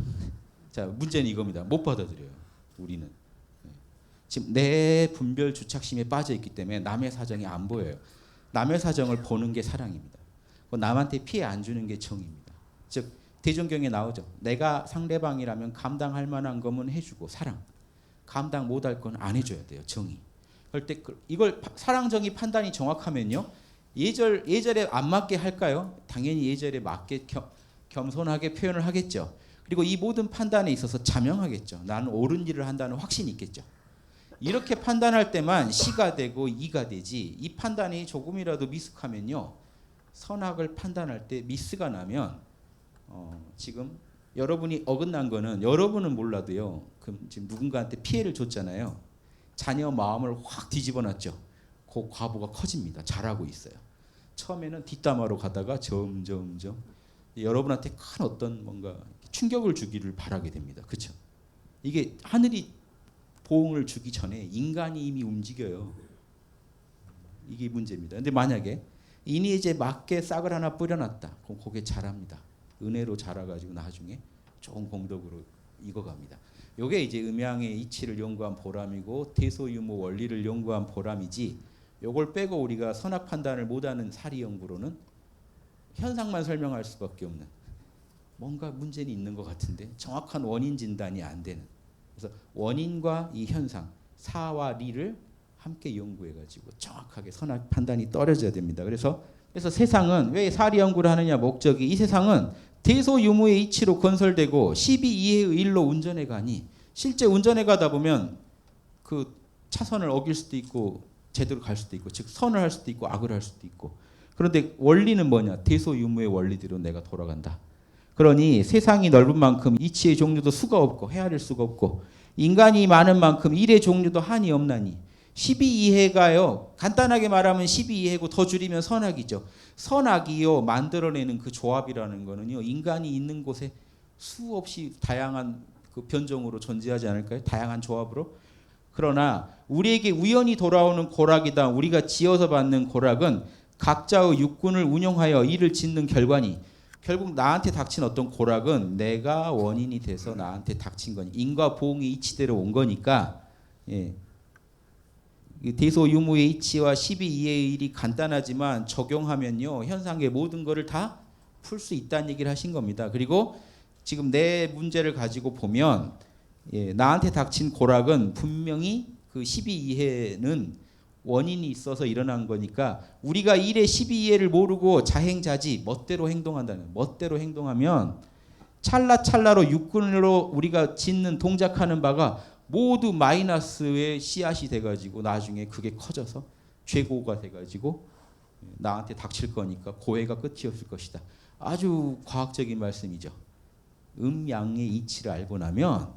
자, 문제는 이겁니다. 못 받아들여요. 우리는. 지금 내 분별 주착심에 빠져 있기 때문에 남의 사정이 안 보여요. 남의 사정을 보는 게 사랑입니다. 남한테 피해 안 주는 게 정입니다. 즉 대종경에 나오죠. 내가 상대방이라면 감당할 만한 거면 해주고 사랑, 감당 못할 건 안 해줘야 돼요. 정의. 그럴 때 이걸 사랑 정의 판단이 정확하면요, 예절에 안 맞게 할까요? 당연히 예절에 맞게 겸손하게 표현을 하겠죠. 그리고 이 모든 판단에 있어서 자명하겠죠. 나는 옳은 일을 한다는 확신이 있겠죠. 이렇게 판단할 때만 시가 되고 이가 되지, 이 판단이 조금이라도 미숙하면요, 선악을 판단할 때 미스가 나면 지금 여러분이 어긋난 거는 여러분은 몰라도요, 그럼 지금 누군가한테 피해를 줬잖아요. 자녀 마음을 확 뒤집어놨죠. 그 과보가 커집니다. 잘하고 있어요. 처음에는 뒷담화로 가다가 점점점 여러분한테 큰 어떤 뭔가 충격을 주기를 바라게 됩니다. 그렇죠? 이게 하늘이 보응을 주기 전에 인간이 이미 움직여요. 이게 문제입니다. 근데 만약에 이니 이제 맞게 싹을 하나 뿌려놨다. 그럼 그게 자랍니다. 은혜로 자라가지고 나중에 좋은 공덕으로 익어갑니다. 이게 이제 음양의 이치를 연구한 보람이고 대소유무 원리를 연구한 보람이지, 요걸 빼고 우리가 선악 판단을 못하는 사리 연구로는 현상만 설명할 수밖에 없는, 뭔가 문제는 있는 것 같은데 정확한 원인 진단이 안 되는. 그래서 원인과 이 현상, 사와 리를 함께 연구해가지고 정확하게 선악 판단이 떨어져야 됩니다. 그래서 세상은 왜 사리 연구를 하느냐, 목적이 이 세상은 대소유무의 이치로 건설되고 12이해의 일로 운전해 가니, 실제 운전해 가다 보면 그 차선을 어길 수도 있고 제대로 갈 수도 있고, 즉 선을 할 수도 있고 악을 할 수도 있고. 그런데 원리는 뭐냐? 대소유무의 원리대로 내가 돌아간다. 그러니 세상이 넓은 만큼 이치의 종류도 수가 없고 헤아릴 수가 없고, 인간이 많은 만큼 일의 종류도 한이 없나니 12이해가요, 간단하게 말하면 12이해고 더 줄이면 선악이죠. 선악이요 만들어내는 그 조합이라는 거는요, 인간이 있는 곳에 수없이 다양한 그 변종으로 존재하지 않을까요? 다양한 조합으로. 그러나 우리에게 우연히 돌아오는 고락이다. 우리가 지어서 받는 고락은 각자의 육군을 운용하여 일을 짓는 결과니 결국 나한테 닥친 어떤 고락은 내가 원인이 돼서 나한테 닥친 거니 인과 보응의 이치대로 온 거니까 예. 대소유무의 이치와 12이의 일이 간단하지만 적용하면요 현상의 모든 것을 다 풀 수 있다는 얘기를 하신 겁니다. 그리고 지금 내 문제를 가지고 보면 예, 나한테 닥친 고락은 분명히 그 12이해는 원인이 있어서 일어난 거니까 우리가 일의 12이해를 모르고 자행자지 멋대로 행동한다는 멋대로 행동하면 찰나찰나로 육군으로 우리가 짓는 동작하는 바가 모두 마이너스의 씨앗이 돼가지고 나중에 그게 커져서 죄고가 돼가지고 나한테 닥칠 거니까 고해가 끝이 없을 것이다. 아주 과학적인 말씀이죠. 음양의 이치를 알고 나면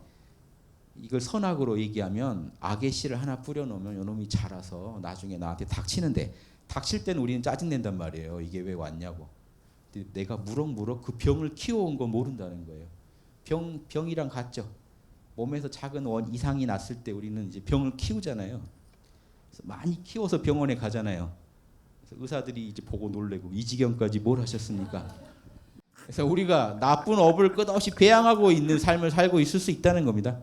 이걸 선악으로 얘기하면 악의 씨를 하나 뿌려놓으면 요놈이 자라서 나중에 나한테 닥치는데 닥칠 때는 우리는 짜증낸단 말이에요. 이게 왜 왔냐고. 근데 내가 무럭무럭 그 병을 키워온 거 모른다는 거예요. 병이랑 같죠. 몸에서 작은 원 이상이 났을 때 우리는 이제 병을 키우잖아요. 그래서 많이 키워서 병원에 가잖아요. 그래서 의사들이 이제 보고 놀래고 이 지경까지 뭘 하셨습니까? 그래서 우리가 나쁜 업을 끝없이 배양하고 있는 삶을 살고 있을 수 있다는 겁니다.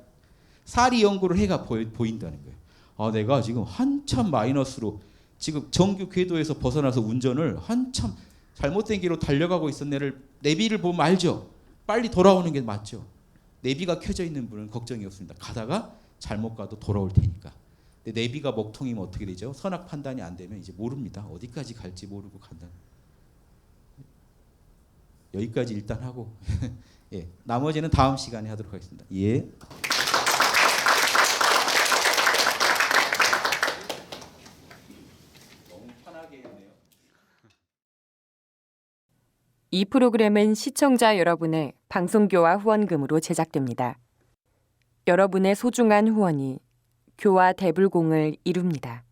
사리 연구를 해가 보인다는 거예요. 아, 내가 지금 한참 마이너스로 지금 정규 궤도에서 벗어나서 운전을 한참 잘못된 길로 달려가고 있었네를 내비를 보면 알죠. 빨리 돌아오는 게 맞죠. 내비가 켜져 있는 분은 걱정이 없습니다. 가다가 잘못 가도 돌아올 테니까. 근데 내비가 먹통이면 어떻게 되죠? 선악 판단이 안 되면 이제 모릅니다. 어디까지 갈지 모르고 간다. 여기까지 일단 하고 예, 나머지는 다음 시간에 하도록 하겠습니다. 예. 너무 편하게 했네요. 이 프로그램은 시청자 여러분의 방송교화 후원금으로 제작됩니다. 여러분의 소중한 후원이 교화 대불공을 이룹니다.